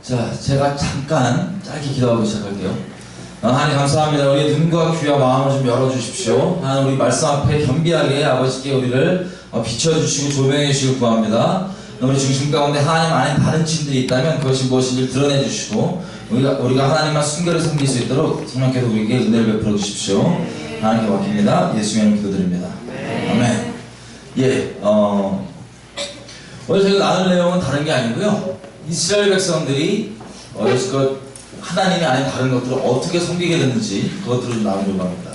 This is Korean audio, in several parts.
자, 제가 잠깐 짧게 기도하고 시작할게요. 하나님 감사합니다. 우리의 눈과 귀와 마음을 좀 열어주십시오. 하나님 우리 말씀 앞에 겸비하게 아버지께 우리를 비춰주시고 조명해 주시길 구합니다. 우리 중심 가운데 하나님 안에 다른 짐들이 있다면 그것이 무엇인지를 드러내 주시고 우리가 하나님만 순결히 섬길 수 있도록 성령께서 우리에게 은혜를 베풀어 주십시오. 하나님께 맡깁니다. 예수의 이름으로 기도드립니다. 아멘. 예, 오늘 저희가 나눌 내용은 다른 게 아니고요. 이스라엘 백성들이 여지껏 하나님이 아닌 다른 것들을 어떻게 섬기게 됐는지 그것들을 좀 나누려고 합니다.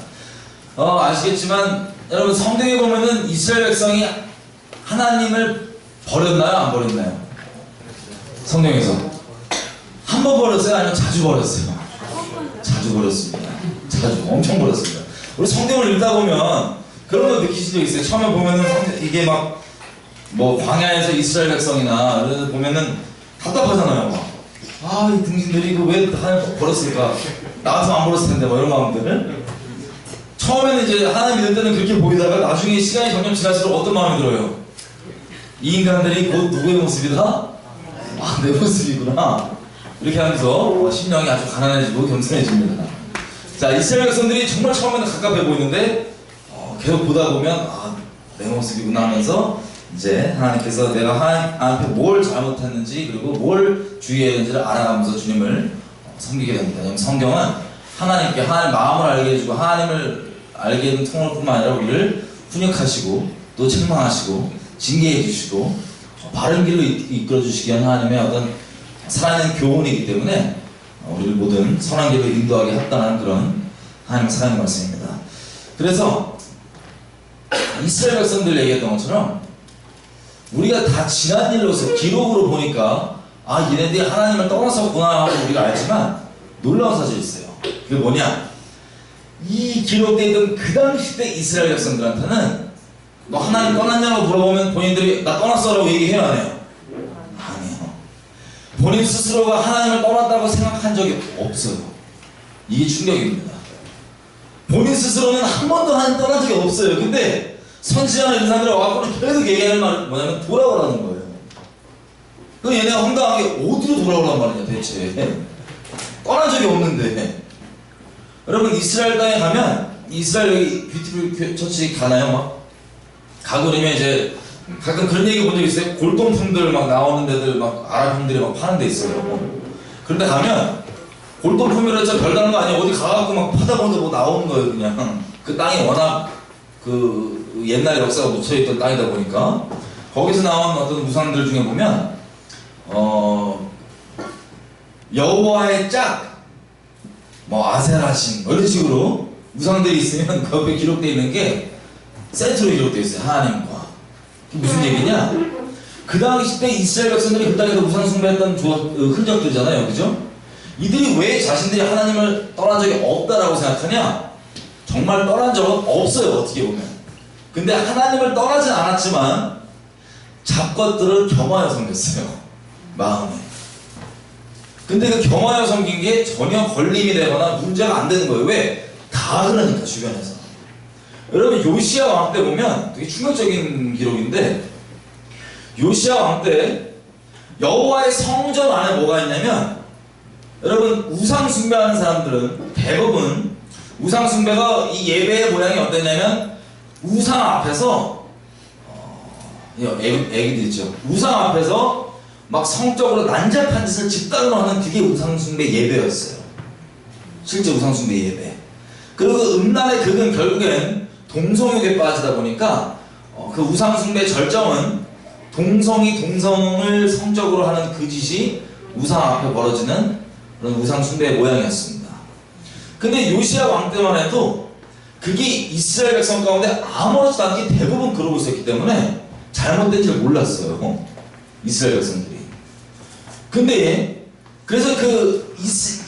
아시겠지만 여러분 성경에 보면은 이스라엘 백성이 하나님을 버렸나요? 안 버렸나요? 성경에서 한 번 버렸어요? 아니면 자주 버렸어요? 자주 버렸습니다. 자주 엄청 버렸습니다. 우리 성경을 읽다 보면 그런 거 느끼신 적 있어요? 처음에 보면은 이게 막 뭐 광야에서 이스라엘 백성이나 이런 데 보면은 답답하잖아요. 아, 이 등신들이 이거 왜 하나님 버렸을까? 나 같으면 안 버렸을 텐데, 뭐 이런 마음들. 처음에는 이제 하나님 믿을 때는 그렇게 보이다가 나중에 시간이 점점 지날수록 어떤 마음이 들어요? 이 인간들이 곧 누구의 모습이다? 아, 내 모습이구나. 이렇게 하면서 심령이 아주 가난해지고 겸손해집니다. 자, 이스라엘 백성들이 정말 처음에는 가깝게 보이는데 계속 보다 보면 아, 내 모습이구나 하면서 이제 하나님께서 내가 하나님 앞에 뭘 잘못했는지 그리고 뭘 주의해야 되는지를 알아가면서 주님을 섬기게 됩니다. 왜냐하면 성경은 하나님께 하나님 마음을 알게 해주고 하나님을 알게 하는 통로일 뿐만 아니라 우리를 훈육하시고 또 책망하시고 징계해 주시고 바른 길로 이끌어 주시기 위한 하나님의 어떤 살아있는 교훈이기 때문에 우리를 모든 선한 길로 인도하게 합당한 그런 하나님의 사랑의 말씀입니다. 그래서 이스라엘 백성들 얘기했던 것처럼 우리가 다 지난 일로서 기록으로 보니까 아, 얘네들이 하나님을 떠났었구나 하고 우리가 알지만 놀라운 사실이 있어요. 그게 뭐냐? 이 기록되어 있던 그 당시 때 이스라엘 백성들한테는 너 하나님 떠났냐고 물어보면 본인들이 나 떠났어라고 얘기해요, 안 해요? 아니에요. 본인 스스로가 하나님을 떠났다고 생각한 적이 없어요. 이게 충격입니다. 본인 스스로는 한 번도 하나님 떠난 적이 없어요. 근데 선지자나 이런 사람들이 와갖고는 계속 얘기하는 말은 뭐냐면 돌아오라는 거예요. 그럼 얘네가 황당하게 어디로 돌아오란 말이냐 대체. 떠난 적이 없는데. 여러분 이스라엘 땅에 가면 이스라엘 여기 뷰티풀 처치 가나요? 막 가고 그러면 이제 가끔 그런 얘기 본 적 있어요? 골동품들 막 나오는 데들 막 아랍 형들이 막 파는 데 있어요. 그런데 가면 골동품이라 진짜 별다른 거 아니에요. 어디 가갖고 막 파다 보는데 뭐 나오는 거예요. 그냥 그 땅이 워낙 그 옛날 역사가 묻혀있던 땅이다 보니까 거기서 나온 어떤 우상들 중에 보면 여호와의 짝, 뭐 아세라신 이런 식으로 우상들이 있으면 그 옆에 기록되어 있는 게 세트로 기록되어 있어요. 하나님과. 그게 무슨 얘기냐? 그 당시 때 이스라엘 백성들이 그 땅에서 우상 숭배했던 흔적들이잖아요. 그죠? 이들이 왜 자신들이 하나님을 떠난 적이 없다라고 생각하냐? 정말 떠난 적은 없어요. 어떻게 보면. 근데 하나님을 떠나진 않았지만 잡것들을 겸하여 섬겼어요. 마음에. 근데 그 겸하여 섬긴 게 전혀 걸림이 되거나 문제가 안 되는 거예요. 왜? 다 그러니까 주변에서. 여러분 요시야 왕 때 보면 되게 충격적인 기록인데 요시야 왕 때 여호와의 성전 안에 뭐가 있냐면 여러분 우상 숭배하는 사람들은 대부분 우상 숭배가 이 예배의 모양이 어땠냐면 우상 앞에서 애기들 있죠. 우상 앞에서 막 성적으로 난잡한 짓을 집단으로 하는 그게 우상 숭배 예배였어요. 실제 우상 숭배 예배. 그리고 음란의 극은 결국엔 동성욕에 빠지다 보니까 그 우상 숭배의 절정은 동성이 동성을 성적으로 하는 그 짓이 우상 앞에 벌어지는 그런 우상 숭배의 모양이었습니다. 근데 요시야 왕 때만 해도 그게 이스라엘 백성 가운데 아무렇지도 않게 대부분 그러고 있었기 때문에 잘못된 줄 몰랐어요. 이스라엘 백성들이. 근데 그래서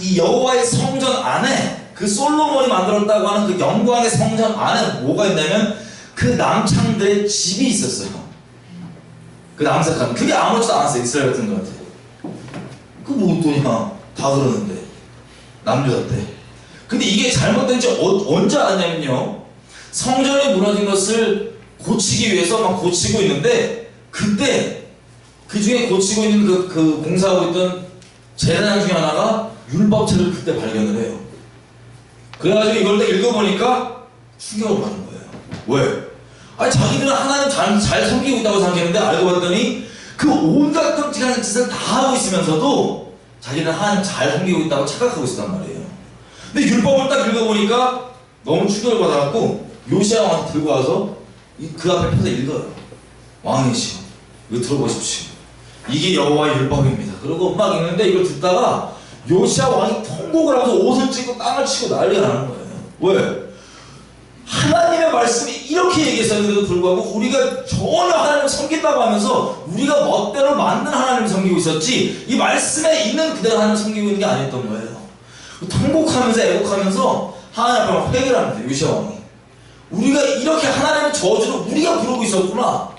이 여호와의 성전 안에 그 솔로몬이 만들었다고 하는 그 영광의 성전 안에 뭐가 있냐면 그 남창들의 집이 있었어요. 그 남색하는 그게 아무렇지도 않았어요. 이스라엘 백성들한테. 그 뭐 어떠냐 다 그러는데 남유다 때. 근데 이게 잘못된 지 언제 알았냐면요. 성전이 무너진 것을 고치기 위해서 막 고치고 있는데 그때 그 중에 고치고 있는 그 공사하고 있던 제사장 중에 하나가 율법책을 그때 발견을 해요. 그래가지고 이걸 딱 읽어보니까 충격을 받는 거예요. 왜? 아니 자기들은 하나님 잘 섬기고 있다고 생각했는데 알고 봤더니 그 온갖 끔찍한 짓을 다 하고 있으면서도 자기는 하나님 잘 섬기고 있다고 착각하고 있었단 말이에요. 근데 율법을 딱 읽어보니까 너무 충격을 받아갖고 요시야 왕한테 들고 와서 그 앞에 펴서 읽어요. 왕이시여 이거 들어보십시오. 이게 여호와의 율법입니다. 그러고 막 읽는데 이걸 듣다가 요시야 왕이 통곡을 하면서 옷을 찢고 땅을 치고 난리가 나는 거예요. 왜? 하나님의 말씀이 이렇게 얘기했었는데도 불구하고 우리가 전혀 하나님을 섬긴다고 하면서 우리가 멋대로 만든 하나님을 섬기고 있었지 이 말씀에 있는 그대로 하나님을 섬기고 있는 게 아니었던 거예요. 통곡하면서 애곡하면서 하나님 앞에 막 회개를 합니다. 요시야 왕이 우리가 이렇게 하나님의 저주를 우리가 부르고 있었구나.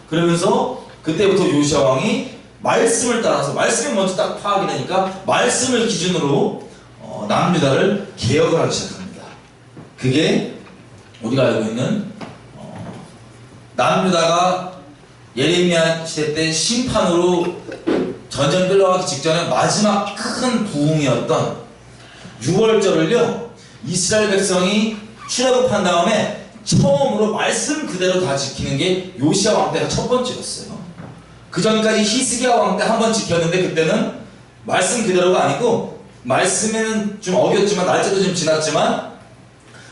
그러면서 그때부터 요시야 왕이 말씀을 따라서 말씀이 먼저 딱 파악이 되니까 말씀을 기준으로 남유다를 개혁을 하기 시작합니다. 그게 우리가 알고 있는 남유다가 예레미야 시대 때 심판으로 전쟁 끌려가기 직전에 마지막 큰 부흥이었던 6월절을요 이스라엘 백성이 출애굽한 다음에 처음으로 말씀 그대로 다 지키는 게 요시야 왕 때가 첫 번째였어요. 그 전까지 히스기야 왕 때 한 번 지켰는데 그때는 말씀 그대로가 아니고 말씀에는 좀 어겼지만 날짜도 좀 지났지만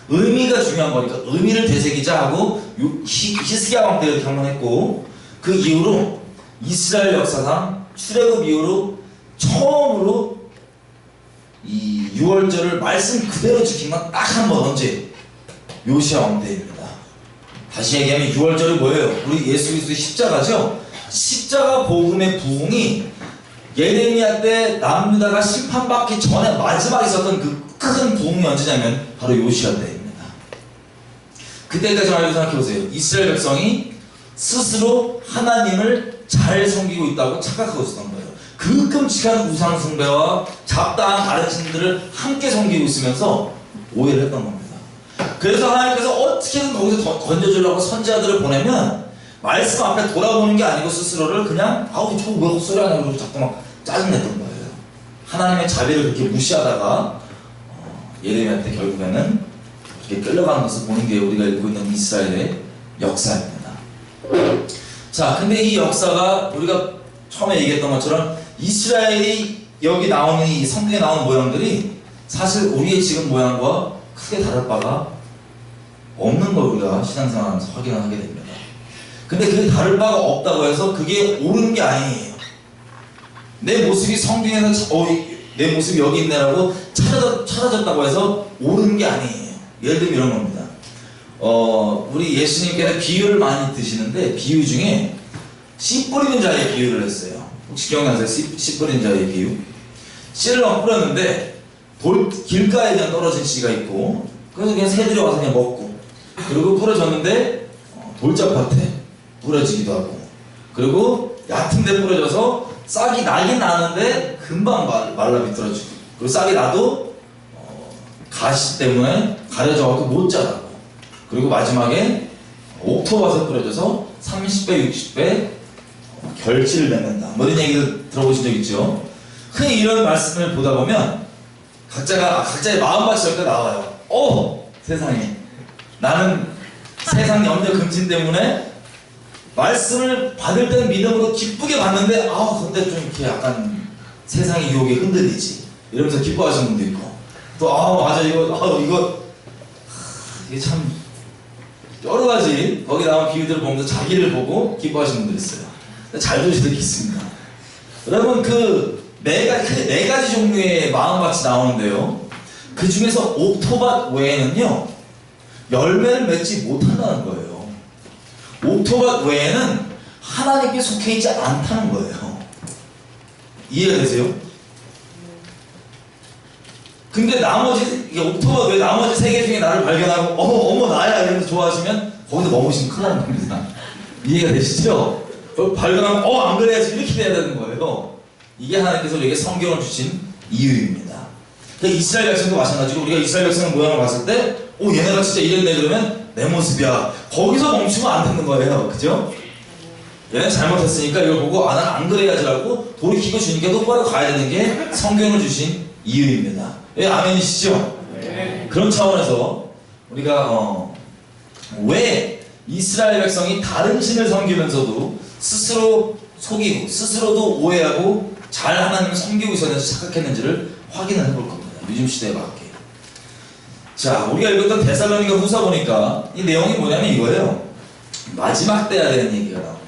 의미가 중요한 거니까 의미를 되새기자 하고 히스기야 왕 때 이렇게 한 번 했고 그 이후로 이스라엘 역사상 출애굽 이후로 처음으로 이 6월절을 말씀 그대로 지킨 건 딱 한 번 언제? 요시야 왕 때입니다. 다시 얘기하면 6월절이 뭐예요? 우리 예수 그리스도의 십자가죠? 십자가 복음의 부흥이 예레미야 때 남유다가 심판받기 전에 마지막에 있었던 그 큰 부흥이 언제냐면 바로 요시야 때입니다. 그때까지 말고 생각해보세요. 이스라엘 백성이 스스로 하나님을 잘 섬기고 있다고 착각하고 있었던 거예요. 그 끔찍한 우상숭배와 잡다한 다른 신들을 함께 섬기고 있으면서 오해를 했던 겁니다. 그래서 하나님께서 어떻게든 거기서 건져주려고 선지자들을 보내면 말씀 앞에 돌아보는 게 아니고 스스로를 그냥 아우 저거 왜 헛소리 하냐 그러고 자꾸 막 짜증냈던 거예요. 하나님의 자비를 그렇게 무시하다가 예레미야 때 결국에는 이렇게 끌려가는 것을 보는 게 우리가 읽고 있는 이스라엘의 역사입니다. 자, 근데 이 역사가 우리가 처음에 얘기했던 것처럼 이스라엘이 여기 나오는 이 성경에 나오는 모양들이 사실 우리의 지금 모양과 크게 다를 바가 없는 걸 우리가 신앙생활하면서 확인을 하게 됩니다. 근데 그게 다를 바가 없다고 해서 그게 옳은 게 아니에요. 내 모습이 성경에서 내 모습이 여기 있네라고 찾아졌다고 해서 옳은 게 아니에요. 예를 들면 이런 겁니다. 우리 예수님께서 비유를 많이 드시는데 비유 중에 씨 뿌리는 자의 비유를 했어요. 혹시 기억나세요? 씨 뿌리는 자의 비유? 씨를 막 뿌렸는데 길가에 그냥 떨어진 씨가 있고 그래서 그냥 새들이 와서 그냥 먹고 그리고 뿌려졌는데 돌짝밭에 뿌려지기도 하고 그리고 얕은 데 뿌려져서 싹이 나긴 나는데 금방 말라 비틀어지고 그리고 싹이 나도 가시 때문에 가려져갖고 못 자라고 그리고 마지막에 옥토밭에 뿌려져서 30배 60배 결실을 맺는다 뭐 이런 얘기를 들어보신 적 있죠? 흔히 이런 말씀을 보다 보면 각자의 마음밭이 절대 나와요. 세상에 나는 세상 염려 금진 때문에 말씀을 받을 때는 믿음으로 기쁘게 받는데 근데 좀 이렇게 약간 세상의 유혹에 흔들리지 이러면서 기뻐하시는 분도 있고 또 맞아 이게 참 여러 가지 거기 나온 비유들을 보면서 자기를 보고 기뻐하시는 분들이 있어요. 잘 들으시는 게 있습니다. 여러분 네 가지 종류의 마음밭이 나오는데요. 그 중에서 옥토밭 외에는요 열매를 맺지 못한다는 거예요. 옥토밭 외에는 하나님께 속해 있지 않다는 거예요. 이해가 되세요? 근데 옥토밭 외에 나머지 세 개 중에 나를 발견하고 어머 나야 이러면서 좋아하시면 거기서 머무시면 큰일 나는 겁니다. 이해가 되시죠? 발견하면 안 그래야지 이렇게 돼야 되는 거예요. 이게 하나님께서 우리에게 성경을 주신 이유입니다. 이스라엘 백성도 마찬가지고 우리가 이스라엘 백성의 모양을 봤을 때 얘네가 진짜 이랬네 그러면 내 모습이야. 거기서 멈추면 안 되는 거예요. 그죠? 얘는 잘못했으니까 이걸 보고 아, 난 안 그래야지라고 돌이키고 주님께 똑바로 가야 되는 게 성경을 주신 이유입니다. 예, 아멘이시죠? 네. 그런 차원에서 우리가 왜 이스라엘 백성이 다른 신을 섬기면서도 스스로 속이고 스스로도 오해하고 잘 하나님을 섬기고 있었는지 착각했는지를 확인을 해볼 겁니다. 요즘 시대에 맞게. 자, 우리가 읽었던 데살로니가 후서 보니까 이 내용이 뭐냐면 이거예요. 마지막 때야 되는 얘기가 나옵니다.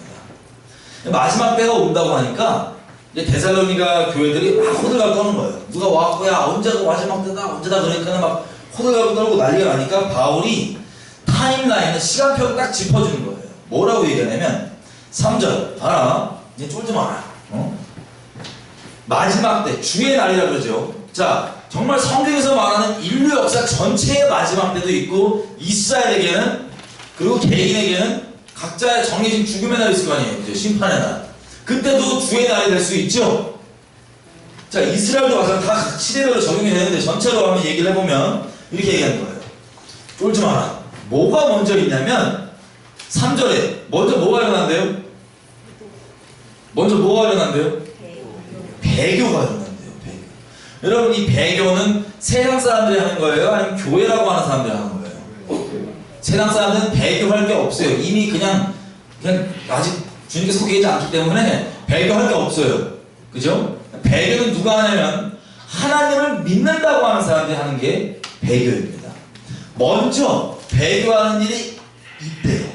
마지막 때가 온다고 하니까 이제 데살로니가 교회들이 막 호들갑 떠는 거예요. 누가 와갖고 야 언제가 마지막 때다 언제다 그러니까 막 호들갑 떨고 난리가 나니까 바울이 타임라인을 시간표를 딱 짚어주는 거예요. 뭐라고 얘기하냐면 3절 봐라 이제 쫄지 마라. 마지막 때 주의 날이라 그러죠. 자, 정말 성경에서 말하는 인류 역사 전체의 마지막 때도 있고 이스라엘에게는 그리고 개인에게는 각자의 정해진 죽음의 날이 있을 거 아니에요. 그죠? 심판의 날. 그때도 주의 날이 될 수 있죠. 자, 이스라엘도 와서 다 시대별로 적용이 되는데 전체로 한번 얘기를 해보면 이렇게 얘기하는 거예요. 쫄지 마라. 뭐가 먼저 있냐면 3절에 먼저 뭐가 일어난대요? 먼저 뭐가 일어난대요? 배교가 일어난대요. 배교. 여러분 이 배교는 세상 사람들이 하는 거예요? 아니면 교회라고 하는 사람들이 하는 거예요? 세상 사람들은 배교할 게 없어요. 이미 그냥 아직 주님께 속이지 않기 때문에 배교할 게 없어요. 그죠? 배교는 누가 하냐면 하나님을 믿는다고 하는 사람들이 하는 게 배교입니다. 먼저 배교하는 일이 있대요.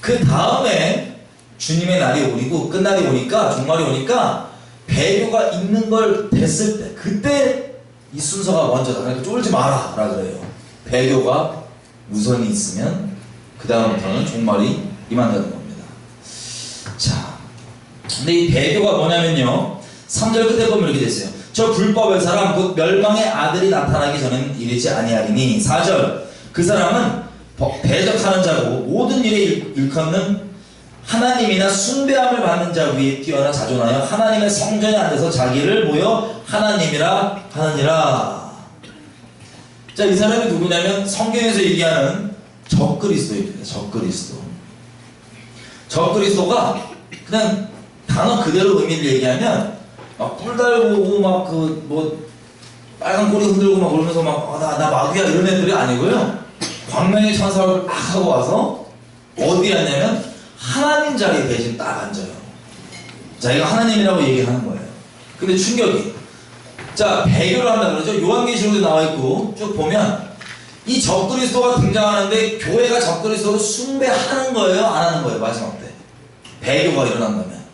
그 다음에 주님의 날이 오고 끝날이 오니까 종말이 오니까 배교가 있는 걸 됐을 때 그때 이 순서가 먼저다. 그러니까 쫄지 마라 라 그래요. 배교가 우선이 있으면 그 다음부터는 종말이 임한다는 겁니다. 자, 근데 이 배교가 뭐냐면요 3절 끝에 보면 이렇게 됐어요. 저 불법의 사람 곧 멸망의 아들이 나타나기 전에는 이르지 아니하리니 4절 그 사람은 대적하는 자고 모든 일에 일컫는 하나님이나 숭배함을 받는 자 위에 뛰어나 자존하여 하나님의 성전에 앉아서 자기를 모여 하나님이라 하느니라. 자, 이 사람이 누구냐면 성경에서 얘기하는 적그리스도입니다. 적그리스도. 적그리스도가 그냥 단어 그대로 의미를 얘기하면 막 뿔 달고 막 그 뭐 빨간 꼬리 흔들고 막 그러면서 막 나 마귀야 이런 애들이 아니고요. 광명의 천사를 딱 하고 와서 어디 앉냐면 하나님 자리에 대신 딱 앉아요. 자기가 하나님이라고 얘기하는 거예요. 근데 충격이. 자, 배교를 한다 그러죠. 요한계시록에 나와 있고 쭉 보면 이 적그리스도가 등장하는데 교회가 적그리스도를 숭배하는 거예요? 안 하는 거예요? 마지막 때. 배교가 일어난다면.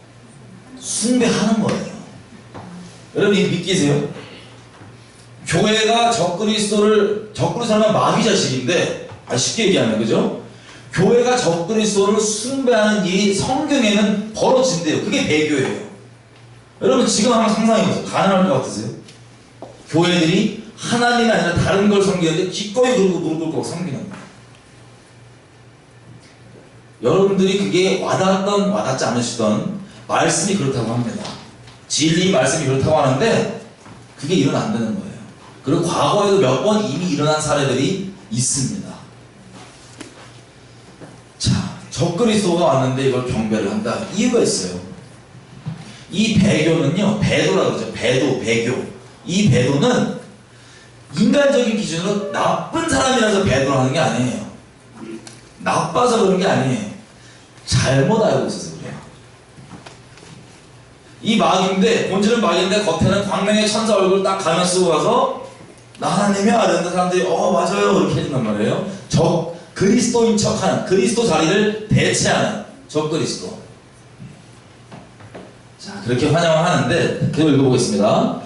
숭배하는 거예요. 여러분 이거 믿기세요? 교회가 적그리스도를 하면 마귀 자식인데 쉽게 얘기하면 그죠? 교회가 적그리스도를 숭배하는 일이 성경에는 벌어진대요. 그게 배교예요. 여러분 지금 한번 상상해보세요. 가능할 것 같으세요? 교회들이 하나님이 아니라 다른 걸 섬기는데 기꺼이 그러고 무릎 꿇고 섬기는 거예요. 여러분들이 그게 와닿았던 와닿지 않으시던 말씀이 그렇다고 합니다. 진리 말씀이 그렇다고 하는데 그게 일어난다는 거예요. 그리고 과거에도 몇 번 이미 일어난 사례들이 있습니다. 자, 적그리스도가 왔는데 이걸 경배를 한다. 이유가 있어요. 이 배교는요, 배도라고 그러죠. 배교. 이 배도는 인간적인 기준으로 나쁜 사람이라서 배도를 하는 게 아니에요. 나빠서 그런 게 아니에요. 잘못 알고 있어서 그래요. 이 마귀인데, 본질은 마귀인데 겉에는 광명의 천사 얼굴 딱 가면 쓰고 가서 나 하나님이야 이러는데 사람들이 맞아요 이렇게 해준단 말이에요. 그리스도인 척하는, 그리스도 자리를 대체하는 적그리스도. 자, 그렇게 환영을 하는데 그걸 읽어보겠습니다.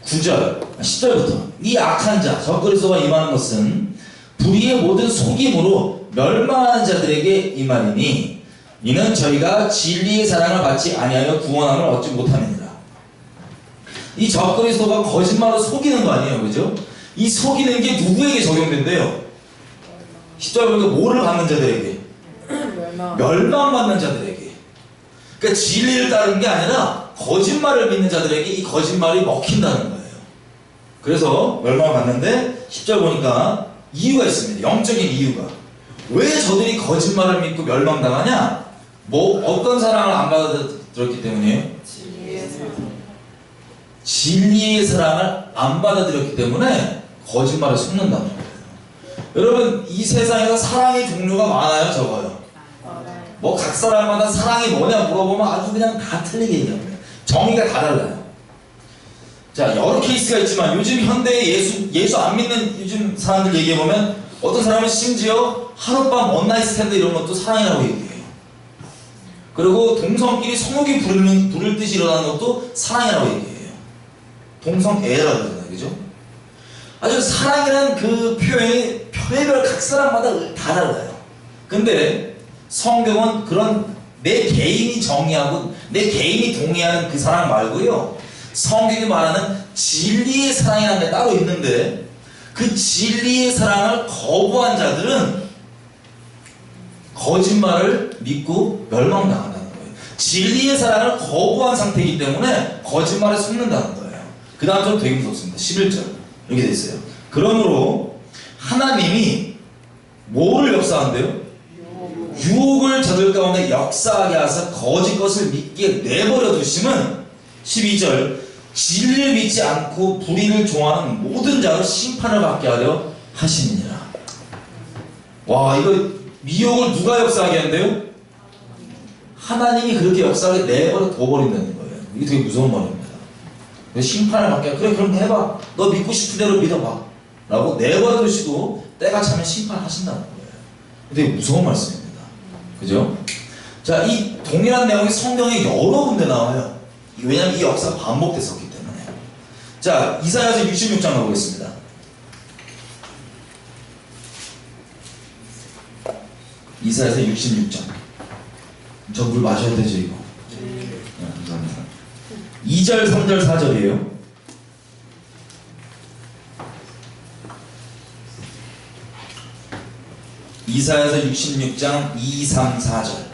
9절, 10절부터 이 악한 자, 적그리스도가 임하는 것은 불의의 모든 속임으로 멸망하는 자들에게 임하리니 이는 저희가 진리의 사랑을 받지 아니하여 구원함을 얻지 못함이니라. 이 적그리스도가 거짓말로 속이는 거 아니에요, 그죠? 이 속이는 게 누구에게 적용된대요? 10절 보니까 뭐를 받는 자들에게? 멸망받는 자들에게. 그러니까 진리를 따르는 게 아니라 거짓말을 믿는 자들에게 이 거짓말이 먹힌다는 거예요. 그래서 멸망을 받는데 10절 보니까 이유가 있습니다. 영적인 이유가. 왜 저들이 거짓말을 믿고 멸망당하냐? 뭐 어떤 사랑을 안 받아들였기 때문이에요? 진리의 사랑을 안 받아들였기 때문에 거짓말을 속는다는 거예요. 여러분, 이 세상에서 사랑의 종류가 많아요, 적어요? 뭐 각 사람마다 사랑이 뭐냐 물어보면 아주 그냥 다 틀리게 얘기합니다. 정의가 다 달라요. 자, 여러 케이스가 있지만 요즘 현대에 예수 안 믿는 요즘 사람들 얘기해보면 어떤 사람은 심지어 하룻밤 원나잇 스탠드 이런 것도 사랑이라고 얘기해요. 그리고 동성끼리 성욕이 부를 듯이 일어나는 것도 사랑이라고 얘기해요. 동성애라고 그러잖아요, 그죠? 아주 사랑이라는 그 표현이 별의별 각 사람마다 다 달라요. 근데 성경은 그런 내 개인이 정의하고 내 개인이 동의하는 그 사랑 말고요, 성경이 말하는 진리의 사랑이라는 게 따로 있는데, 그 진리의 사랑을 거부한 자들은 거짓말을 믿고 멸망당한다는 거예요. 진리의 사랑을 거부한 상태이기 때문에 거짓말에 속는다는 거예요. 그 다음 좀 되게 무섭습니다. 11절 이렇게 돼 있어요. 그러므로 하나님이 뭐를 역사한대요? 유혹을 저들 가운데 역사하게 하사 거짓 것을 믿게 내버려 두심은 12절 진리를 믿지 않고 불의를 좋아하는 모든 자로 심판을 받게 하려 하시느니라. 와, 이거 미혹을 누가 역사하게 한대요? 하나님이 그렇게 역사하게 내버려 둬버린다는 거예요. 이게 되게 무서운 말입니다. 심판을 받게 하려, 그래 그럼 해봐, 너 믿고 싶은 대로 믿어봐 라고 내버려 두시고 때가 차면 심판하신다는 거예요. 되게 무서운 말씀입니다. 그죠? 자, 이 동일한 내용이 성경에 여러 군데 나와요. 왜냐하면 이 역사가 반복됐었기 때문에. 자, 이사야서 66장 가보겠습니다. 이사야서 66장. 저 물 마셔야 되죠, 이거? 네, 감사합니다. 2절, 3절, 4절이에요. 이사야서 66장 2, 3, 4절.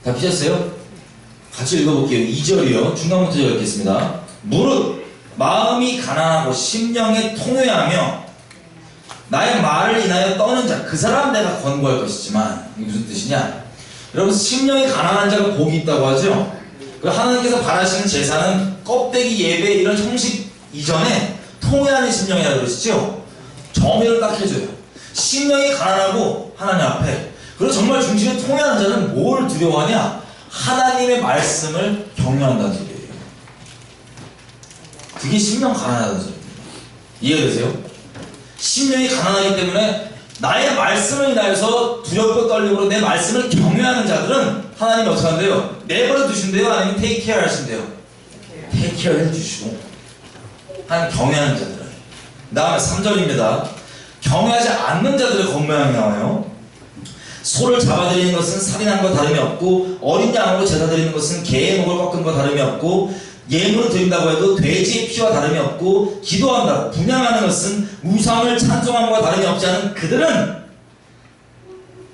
다 피셨어요? 같이 읽어볼게요. 2절이요. 중간부터 읽겠습니다. 무릇 마음이 가난하고 심령에 통회하며 나의 말을 인하여 떠는 자, 그 사람 내가 권고할 것이지만, 이게 무슨 뜻이냐? 여러분, 심령이 가난한 자가 복이 있다고 하죠? 하나님께서 바라시는 제사는 껍데기 예배 이런 형식 이전에 통회하는 심령이라고 그러시죠? 정의를 딱 해줘요. 심령이 가난하고 하나님 앞에, 그리고 정말 중심에 통회하는 자는 뭘 두려워하냐? 하나님의 말씀을 경외한다는 소리예요. 그게 심령 가난하다는 소리입니다. 이해되세요? 심령이 가난하기 때문에 나의 말씀을 인하여서 두렵고 떨림으로 내 말씀을 경외하는 자들은 하나님이 어떻게 한대요? 내버려 두신대요? 아니면 take care 하신대요? take care 해주시고, 하나님 경외하는 자들은. 그 다음에 3절입니다. 경외하지 않는 자들의 권면이 나와요. 소를 잡아들이는 것은 살인한 것 다름이 없고, 어린 양으로 제사 드리는 것은 개의 목을 꺾은 것 다름이 없고, 예물을 드린다고 해도 돼지의 피와 다름이 없고, 기도한다고 분향하는 것은 우상을 찬송함과 다름이 없지 않은 그들은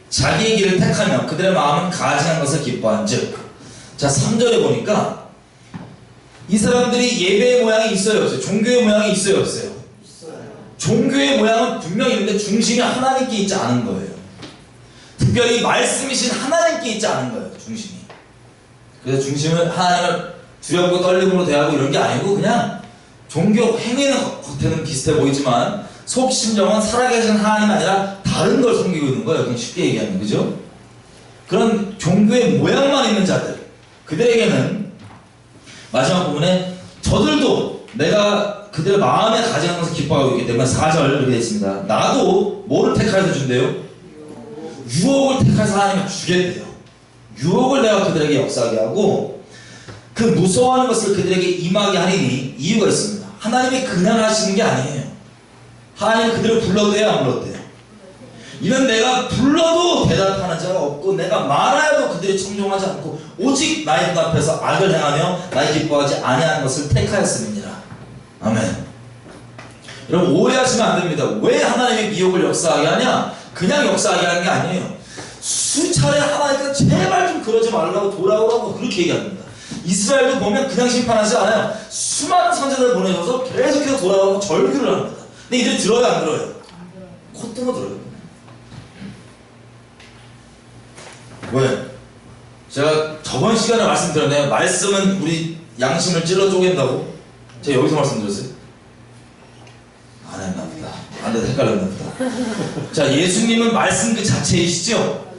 자기의 길을 택하며 그들의 마음은 가증한 것을 기뻐한즉. 자, 3절에 보니까 이 사람들이 예배의 모양이 있어요, 없어요? 종교의 모양이 있어요, 없어요? 종교의 모양은 분명히 있는데 중심이 하나님께 있지 않은 거예요. 특별히 말씀이신 하나님께 있지 않은 거예요, 중심이. 그래서 중심은 하나님을 두렵고 떨림으로 대하고 이런 게 아니고, 그냥 종교 행위는 겉에는 비슷해 보이지만 속 심정은 살아계신 하나님이 아니라 다른 걸 섬기고 있는 거예요. 그냥 쉽게 얘기하면, 그죠? 그런 종교의 모양만 있는 자들, 그들에게는 마지막 부분에 저들도 내가 그들의 마음에 가증한 것을 기뻐하고 있기 때문에 4절 이렇게 되어 있습니다. 나도 뭐를 택하여서 준대요? 유혹을 택해서 하나님이 주겠대요. 유혹을 내가 그들에게 역사하게 하고 그 무서워하는 것을 그들에게 임하게 하리니 이유가 있습니다. 하나님이 그냥 하시는 게 아니에요. 하나님이 그들을 불러도 돼요, 안 불러도 돼요? 이는 내가 불러도 대답하는 자가 없고 내가 말하여도 그들이 청종하지 않고 오직 나의 눈앞에서 악을 행하며 나의 기뻐하지 아니하는 것을 택하였음이니라. 아멘. 여러분, 오해하시면 안 됩니다. 왜 하나님이 미혹을 역사하게 하냐? 그냥 역사하게 하는 게 아니에요. 수차례 하나님께서 제발 좀 그러지 말라고 돌아오라고 그렇게 얘기합니다. 이스라엘도 보면 그냥 심판하지 않아요. 수많은 선지자를 보내셔서 계속해서 돌아가고 절규를 합니다. 근데 이들 들어요, 안 들어요? 콧등어 들어요. 왜? 제가 저번 시간에 말씀드렸네요. 말씀은 우리 양심을 찔러 쪼갠다고. 제가 여기서 말씀드렸어요? 안 했나 보다. 안 돼도 헷갈렸나 보다. 자, 예수님은 말씀 그 자체이시죠?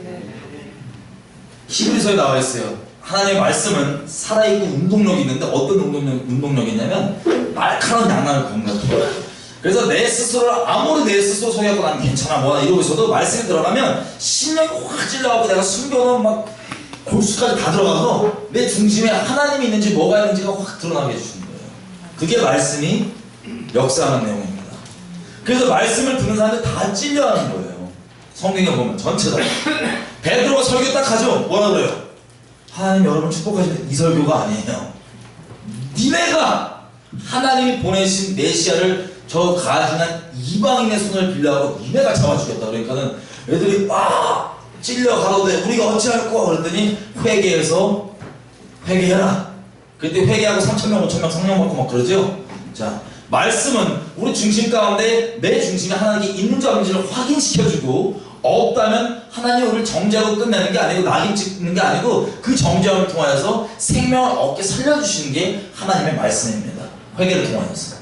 히브리서에 나와 있어요. 하나님의 말씀은 살아있고 운동력이 있는데 어떤 운동력이 있냐면 날카로운 양날을 구분하고. 그래서 내 스스로를 아무리 내 스스로 속여갖고 난 괜찮아 뭐나 이러고 있어도 말씀이 들어가면 심령이 확 찔러가고 내가 숨겨놓은 막 골수까지 다 들어가서 내 중심에 하나님이 있는지 뭐가 있는지가 확 드러나게 해주시는 거예요. 그게 말씀이 역사하는 내용입니다. 그래서 말씀을 듣는 사람들 다 찔려하는 거예요. 성경에 보면 전체 다. 베드로가 설교 딱 하죠. 뭐라 그래요? 하나님 여러분 축복하시는 이 설교가 아니에요. 니네가 하나님이 보내신 메시아를 저 가증한 이방인의 손을 빌려하고 니네가 잡아주겠다. 그러니까는 애들이 막 찔려 가로되 우리가 어찌할꼬 그랬더니 회개해서 회개해라. 그때 회개하고 3,000명 5,000명 성령 받고 막 그러죠. 자, 말씀은 우리 중심 가운데 내 중심에 하나님이 있는지 없는지를 확인시켜주고 없다면 하나님이 우리를 정죄하고 끝내는 게 아니고 낙인 찍는 게 아니고 그 정죄함을 통하여서 생명을 얻게 살려주시는 게 하나님의 말씀입니다. 회개를 통하여서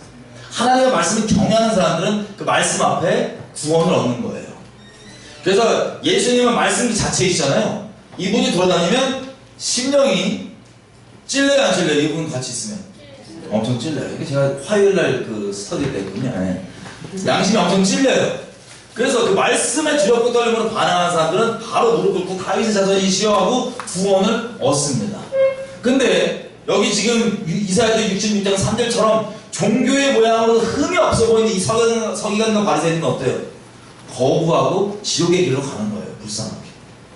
하나님의 말씀을 경외하는 사람들은 그 말씀 앞에 구원을 얻는 거예요. 그래서 예수님은 말씀 자체이시잖아요. 이분이 돌아다니면 심령이 찔려요, 안 찔려요? 이분 같이 있으면 엄청 찔려요. 이게 제가 화요일날 그 스터디 때 했거든요. 네. 양심이 엄청 찔려요. 그래서 그 말씀에 두렵고 떨림으로 반응하는 사람들은 바로 무릎 꿇고 다윗의 자손이시여 하고 구원을 얻습니다. 근데 여기 지금 이사야서 66장 3절처럼 종교의 모양으로 흠이 없어 보이는 이 서기관과 바리새인은 어때요? 거부하고 지옥의 길로 가는 거예요. 불쌍하게.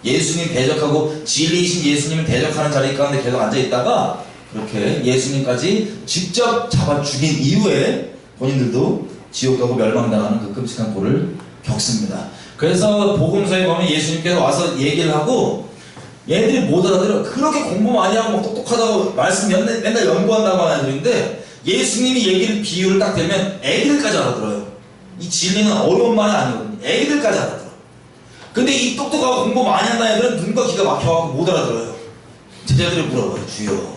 예수님 대적하고 진리이신 예수님을 대적하는 자리 가운데 계속 앉아있다가 그렇게 예수님까지 직접 잡아 죽인 이후에 본인들도 지옥 가고 멸망당하는 그 끔찍한 꼴을 겪습니다. 그래서 복음서에 보면 예수님께서 와서 얘기를 하고 얘들이 못 알아들어. 그렇게 공부 많이 하고 막 똑똑하다고 말씀 맨날 연구한다고 하는 애들인데 예수님이 얘기를 비유를 딱 대면 애기들까지 알아들어요. 이 진리는 어려운 말이 아니거든요. 애기들까지 알아들어. 근데 이 똑똑하고 공부 많이 한다는 애들은 눈과 귀가 막혀갖고 못 알아들어요. 제자들이 물어봐요. 주여.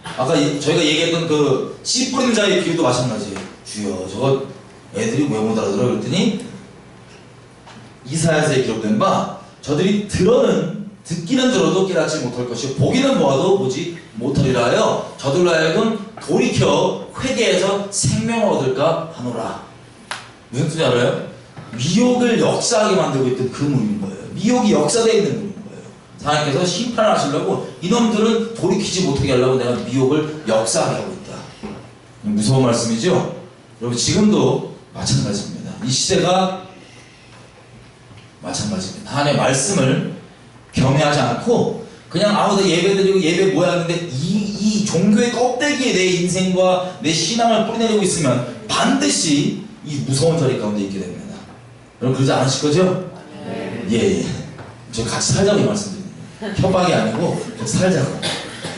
아까 저희가 얘기했던 그 씨 뿌리는 자의 비유도 마찬가지예요. 주여 저거 애들이 왜 못 알아들어? 그랬더니 이사야서에 기록된 바 저들이 듣기는 들어도 깨닫지 못할 것이요 보기는 보아도 보지 못하리라 하여 저들로 하여금 돌이켜 회개해서 생명을 얻을까 하노라. 무슨 뜻인지 알아요? 미혹을 역사하게 만들고 있던 그 물인 거예요. 미혹이 역사되어 있는 물인 거예요. 하나님께서 심판을 하시려고 이놈들은 돌이키지 못하게 하려고 내가 미혹을 역사하게 하고 있다. 무서운 말씀이죠? 여러분 지금도 마찬가지입니다. 이 시대가 마찬가지입니다. 하나님의 말씀을 경외하지 않고 그냥 아무도 예배드리고 예배 모양인데 이 종교의 껍데기에 내 인생과 내 신앙을 뿌리내리고 있으면 반드시 이 무서운 자리 가운데 있게 됩니다. 여러분 그러지 않으실 거죠? 예. 저희 같이 살자고 이 말씀드립니다. 협박이 아니고 같이 살자고.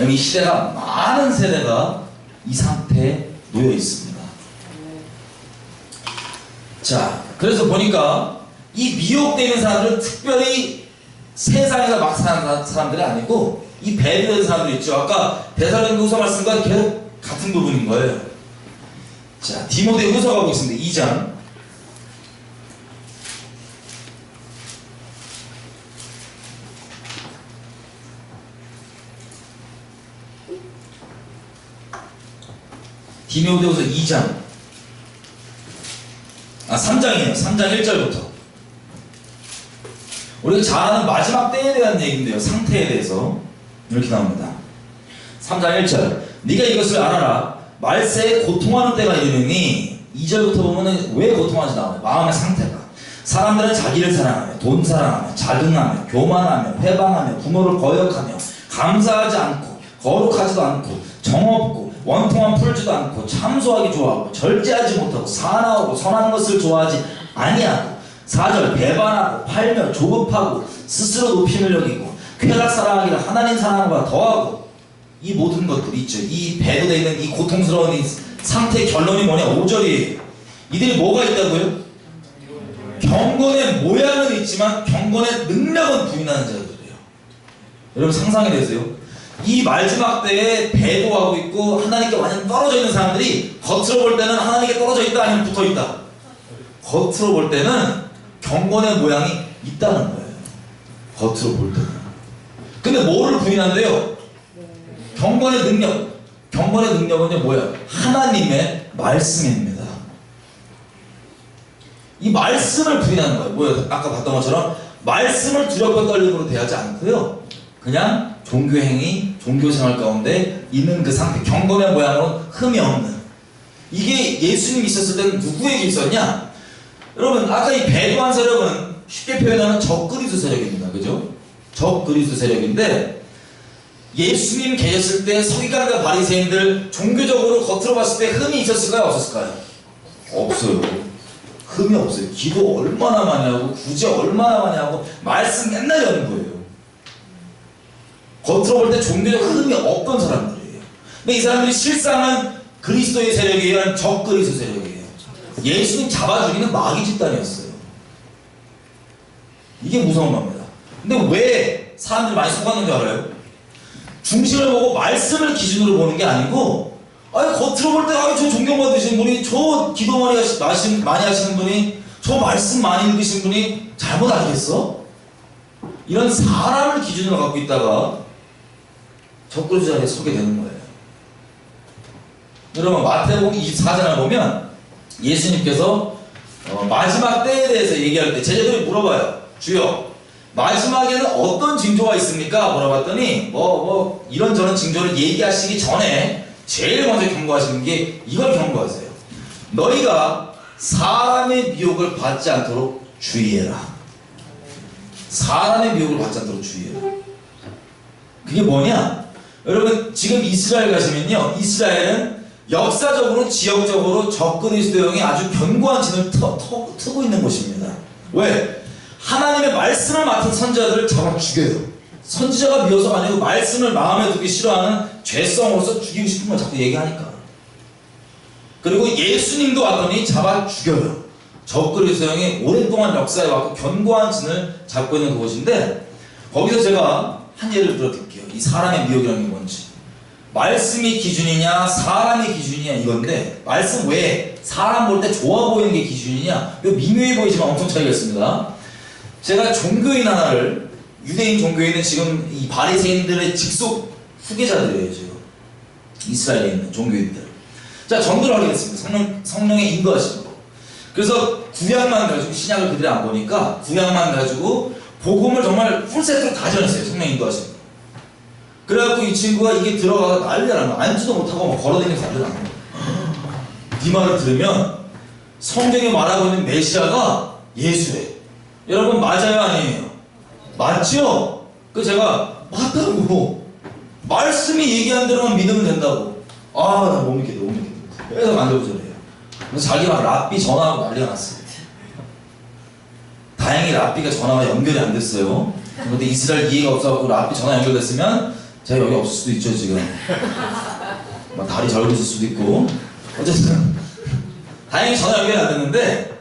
이 시대가 많은 세대가 이 상태에 놓여 있습니다. 자, 그래서 보니까 이 미혹되는 사람들은 특별히 세상에서 막 사는 사람들이 아니고 이 배려된 사람들이 있죠. 아까 데살로니가후서 말씀과 계속 같은 부분인 거예요. 자, 디모데후서 가고 있습니다. 2장. 디모데후서 2장. 3장이에요. 3장 1절부터. 우리가 잘 아는 마지막 때에 대한 얘기인데요. 상태에 대해서 이렇게 나옵니다. 3장 1절. 네가 이것을 알아라. 말세에 고통하는 때가 이르느니 2절부터 보면은 왜 고통하지 나와요. 마음의 상태가. 사람들은 자기를 사랑하며 돈 사랑하며 자긍하며 교만하며 회방하며 부모를 거역하며 감사하지 않고 거룩하지도 않고 정없고 원통한 풀지도 않고 참소하기 좋아하고 절제하지 못하고 사나우고 선한 것을 좋아하지 아니하고 4절 배반하고 팔며 조급하고 스스로 높임을 여기고 쾌락 사랑하기를 하나님 사랑과 더하고 이 모든 것들이 있죠. 이 배도되어 있는 이 고통스러운 이 상태의 결론이 뭐냐? 5절이에요. 이들이 뭐가 있다고요? 경건의 모양은 있지만 경건의 능력은 부인하는 자들이에요. 여러분 상상이 되세요? 이 마지막 때에 배도하고 있고 하나님께 완전 떨어져 있는 사람들이 겉으로 볼 때는 하나님께 떨어져 있다 아니면 붙어 있다. 겉으로 볼 때는 경건의 모양이 있다는 거예요. 겉으로 볼 때는. 근데 뭐를 부인한대요? 경건의 능력. 경건의 능력은요 뭐야? 하나님의 말씀입니다. 이 말씀을 부인하는 거예요. 뭐예요? 아까 봤던 것처럼 말씀을 두렵고 떨림으로 대하지 않고요. 그냥 종교행위, 종교생활 가운데 있는 그 상태, 경건의 모양으로는 흠이 없는. 이게 예수님이 있었을 때는 누구에게 있었냐? 여러분 아까 이 배도한 세력은 쉽게 표현하면 적그리스도 세력입니다. 그죠? 적그리스도 세력인데 예수님 계셨을 때 서기관과 바리새인들 종교적으로 겉으로 봤을 때 흠이 있었을까요? 없었을까요? 없어요. 흠이 없어요. 기도 얼마나 많이 하고 구제 얼마나 많이 하고 말씀 맨날 여는 거예요. 겉으로 볼 때 종교적 흠이 없던 사람들이에요. 근데 이 사람들이 실상은 그리스도의 세력이에요? 적그리스도 세력이에요? 예수님 잡아 죽이는 마귀 집단이었어요. 이게 무서운 겁니다. 근데 왜 사람들이 많이 속았는 줄 알아요? 중심을 보고 말씀을 기준으로 보는 게 아니고 겉으로 볼 때 저 존경받으신 분이, 저 기도 많이 하시는 분이, 저 말씀 많이 읽으신 분이 잘못 알겠어? 이런 사람을 기준으로 갖고 있다가 적그리스도 자리에 서게 되는 거예요. 여러분 마태복음 24장을 보면 예수님께서 마지막 때에 대해서 얘기할 때 제자들이 물어봐요. 주여 마지막에는 어떤 징조가 있습니까? 물어봤더니 이런저런 징조를 얘기하시기 전에 제일 먼저 경고하시는 게 이걸 경고하세요. 너희가 사람의 미혹을 받지 않도록 주의해라. 사람의 미혹을 받지 않도록 주의해라. 그게 뭐냐? 여러분 지금 이스라엘 가시면요, 이스라엘은 역사적으로 지역적으로 적그리스도형이 아주 견고한 진을 트고 있는 곳입니다. 왜? 하나님의 말씀을 맡은 선지자들을 잡아 죽여요. 선지자가 미워서가 아니고 말씀을 마음에 두기 싫어하는 죄성으로서 죽이고 싶은 걸 자꾸 얘기하니까. 그리고 예수님도 왔더니 잡아 죽여요. 적그리스도형이 오랫동안 역사에 왔고 견고한 진을 잡고 있는 그곳인데, 거기서 제가 한 예를 들어드릴게요. 이 사람의 미혹이라는 게 뭔지. 말씀이 기준이냐 사람이 기준이냐 이건데, 말씀 외에 사람 볼 때 좋아 보이는 게 기준이냐, 이거 미묘해 보이지만 엄청 차이가 있습니다. 제가 종교인 하나를, 유대인 종교인은 지금 이 바리새인들의 직속 후계자들이에요. 지금 이스라엘에 있는 종교인들. 자, 전도를 하겠습니다. 성령의 인도하시고. 그래서 구약만 가지고, 신약을 그들이 안 보니까 구약만 가지고 복음을 정말 풀세트로 다 전했어요. 성령 인도하시고. 그래갖고 이 친구가 이게 들어가서 난리가 나는 거야. 앉지도 못하고 막 걸어다니면서 난리가 나는 거야. 이 말을 들으면 성경에 말하고 있는 메시아가 예수래. 여러분 맞아요 아니에요? 맞죠? 그 제가 맞다고, 말씀이 얘기한 대로만 믿으면 된다고. 나 못 믿겠다. 계속 만져보잖아요. 그래서 자기가 랍비 전화하고 난리가 났어요. 다행히 랍비가 전화가 연결이 안 됐어요. 근데 이스라엘 이해가 없어갖고 랍비 전화 연결됐으면 제가 여기 없을 수도 있죠. 지금 막 다리 절그실 수도 있고. 어쨌든 다행히 전화 연결이 안 됐는데,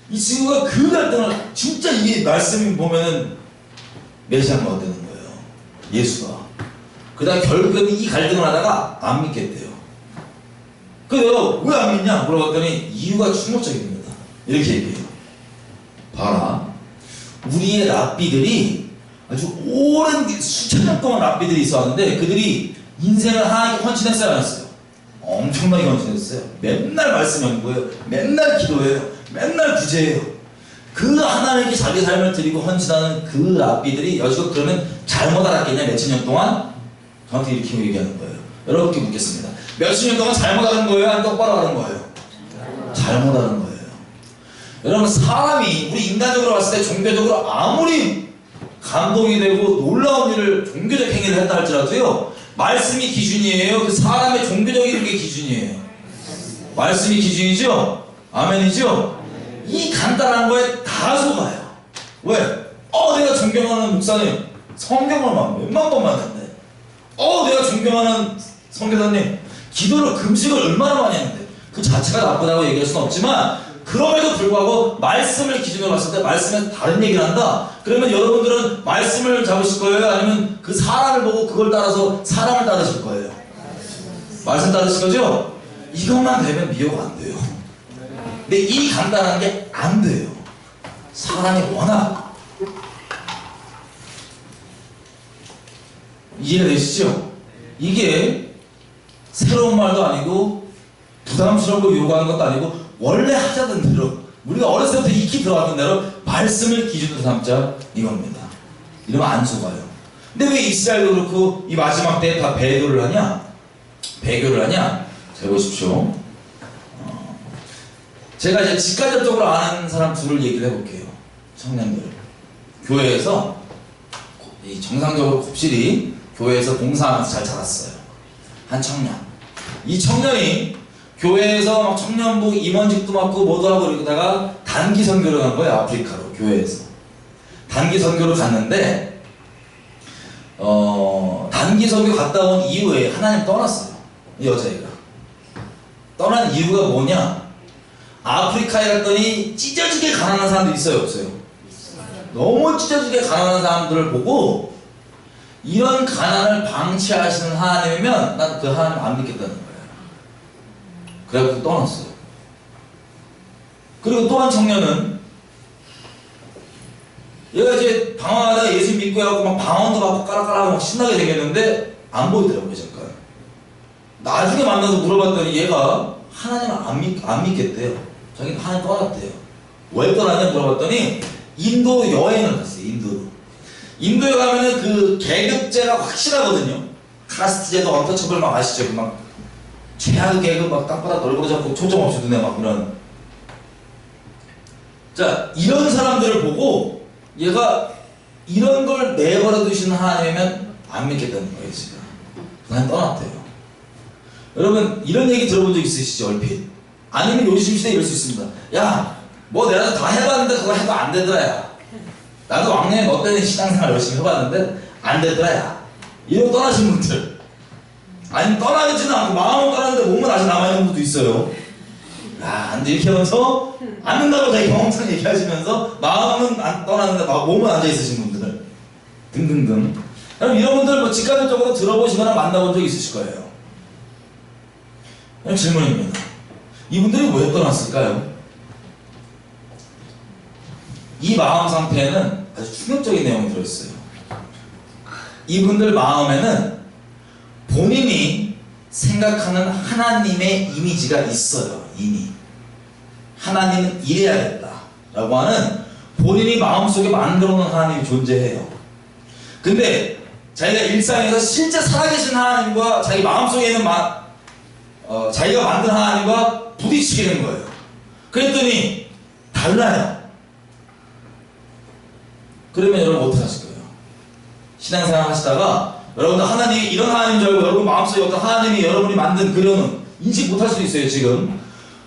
이 친구가 그 갈등을, 진짜 이 말씀이 보면은 메시아가 되는 거예요. 예수가. 그다음 결국에는 이 갈등을 하다가 안 믿겠대요. 그래서 내가 왜 안 믿냐 물어봤더니 이유가 충격적입니다. 이렇게 얘기해요. 봐라, 우리의 랍비들이 아주 오랜 수천 년 동안 랍비들이 있었는데 그들이 인생을 하나님께 헌신했어요 안 했어요? 엄청나게 헌신했어요. 맨날 말씀 연구해요. 맨날 기도해요. 맨날 구제해요. 그 하나님께 자기 삶을 드리고 헌신하는 그 랍비들이 여지껏 그러면 잘못 알았겠냐 몇천 년 동안? 저한테 이렇게 얘기하는 거예요. 여러분께 묻겠습니다. 몇십 년 동안 잘못 알은 거예요? 아니면 똑바로 알은 거예요? 잘못 알은 거예요. 여러분 사람이, 우리 인간적으로 봤을 때 종교적으로 아무리 감동이 되고 놀라운 일을, 종교적 행위를 했다 할지라도요, 말씀이 기준이에요? 그 사람의 종교적인 게 기준이에요? 말씀이 기준이죠? 아멘이죠? 이 간단한 거에 다 속아요. 왜? 내가 존경하는 목사님 성경을 막 몇만 번 봤는데 내가 존경하는 선교사님 기도를 금식을 얼마나 많이 했는데 그 자체가 나쁘다고 얘기할 수는 없지만 그럼에도 불구하고 말씀을 기준으로 봤을 때 말씀에 다른 얘기를 한다. 그러면 여러분들은 말씀을 잡으실 거예요? 아니면 그 사람을 보고 그걸 따라서 사람을 따르실 거예요? 말씀 따르실 거죠? 이것만 되면 미혹 안 돼요. 근데 이 간단한 게 안 돼요. 사람이 워낙 이해가 되시죠? 이게 새로운 말도 아니고 부담스러운 걸 요구하는 것도 아니고 원래 하자던 대로 우리가 어렸을 때부터 익히 들어왔던 대로 말씀을 기준으로 삼자 이겁니다. 이러면 안 속아요. 근데 왜 이스라엘도 그렇고 이 마지막 때에 다 배교를 하냐? 배교를 하냐? 잘 보십시오. 제가 이제 직간접적으로 아는 사람 둘을 얘기를 해볼게요. 청년들. 교회에서 이 정상적으로 곱실이 교회에서 봉사하면서 잘 자랐어요. 한 청년. 이 청년이 교회에서 막 청년부 임원직도 맡고 뭐도 하고 이러다가 단기 선교를 간 거예요. 아프리카로 교회에서. 단기 선교를 갔는데 단기 선교 갔다 온 이후에 하나님 떠났어요. 이 여자애가. 떠난 이유가 뭐냐? 아프리카에 갔더니 찢어지게 가난한 사람들 있어요, 없어요? 너무 찢어지게 가난한 사람들을 보고 이런 가난을 방치하시는 하나님이면 난 그 하나님 안 믿겠다는 거예요. 그래갖고 떠났어요. 그리고 또 한 청년은 얘가 이제 방황하다가 예수 믿고 해갖고 막 방언도 받고 까락까락 막 신나게 되겠는데 안 보이더라고요, 잠깐. 나중에 만나서 물어봤더니 얘가 하나님을 안 믿겠대요. 자기는 하나님 떠났대요. 왜 떠났냐 물어봤더니 인도 여행을 갔어요. 인도에 가면은 그 계급제가 확실하거든요. 카스트제도 언터처블 막 아시죠? 막 최악의 계급 막 땅바닥 얼굴 잡고 초점 없이 눈에 막 그런. 자, 이런 사람들을 보고 얘가 이런 걸 내버려 두시는 하나님이면 안 믿겠다는 거예요, 지금. 그냥 떠났대요. 여러분, 이런 얘기 들어본 적 있으시죠, 얼핏? 아니면 요즘 시대에 이럴 수 있습니다. 야, 뭐 내가 다 해봤는데 그거 해도 안 되더라, 야. 나도 왕년에 너 때문에 신앙생활 열심히 해봤는데 안 되더라, 야. 이러고 떠나신 분들. 아니, 떠나지는 않고 마음은 떠났는데 몸은 아직 남아있는 분도 있어요. 야, 안 돼. 이렇게 하면서 안 된다고 자기 경험상 얘기하시면서 마음은 안 떠났는데 몸은 앉아있으신 분들. 등등등. 그럼 이런 분들 뭐 직간접적으로 들어보시거나 만나본 적 있으실 거예요. 그럼 질문입니다. 이분들이 왜 떠났을까요? 이 마음 상태에는 아주 충격적인 내용이 들어있어요. 이분들 마음에는 본인이 생각하는 하나님의 이미지가 있어요. 이미 하나님은 이래야겠다 라고 하는 본인이 마음속에 만들어 놓은 하나님이 존재해요. 근데 자기가 일상에서 실제 살아계신 하나님과 자기 마음속에 있는 자기가 만든 하나님과 부딪히게 된 거예요. 그랬더니 달라요. 그러면 여러분 어떻게 하실 거예요? 신앙생활 하시다가 여러분들 하나님이 이런 하나님인 줄 알고 여러분 마음속에 어떤 하나님이 여러분이 만든 그려는 인식 못할 수도 있어요. 지금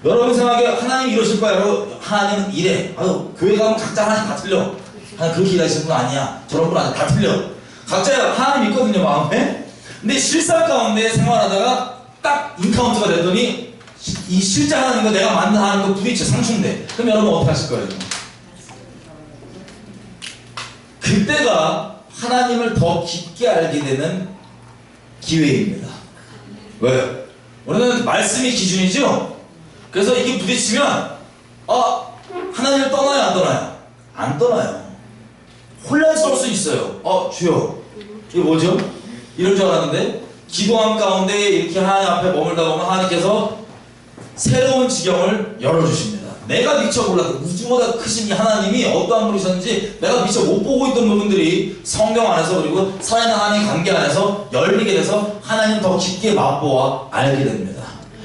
여러분 생각에 하나님이 이러실 거야. 여러분 하나님은 이래. 아유, 교회 가면 각자 하나님 다 틀려. 하나님 그렇게 일하시는 분 아니야. 저런 분 아니야. 다 틀려. 각자 하나님 있거든요, 마음에. 근데 실상 가운데 생활하다가 딱 인카운트가 됐더니 이 실제 하나님과 내가 만든 하나님과 부딪혀 상충돼. 그럼 여러분 어떻게 하실 거예요? 그때가 하나님을 더 깊게 알게 되는 기회입니다. 왜요? 우리는 말씀이 기준이죠? 그래서 이게 부딪히면 하나님을 떠나요, 안 떠나요? 안 떠나요. 혼란스러울 수 있어요. 주여, 이게 뭐죠? 이럴 줄 알았는데 기도함 가운데 이렇게 하나님 앞에 머물다 보면 하나님께서 새로운 지경을 열어주십니다. 내가 미처 몰랐던 우주보다 크신 이 하나님이 어떠한 분이셨는지 내가 미처 못 보고 있던 부분들이 성경 안에서 그리고 살아있는 하나님의 관계 안에서 열리게 돼서 하나님 더 깊게 맛보아 알게 됩니다.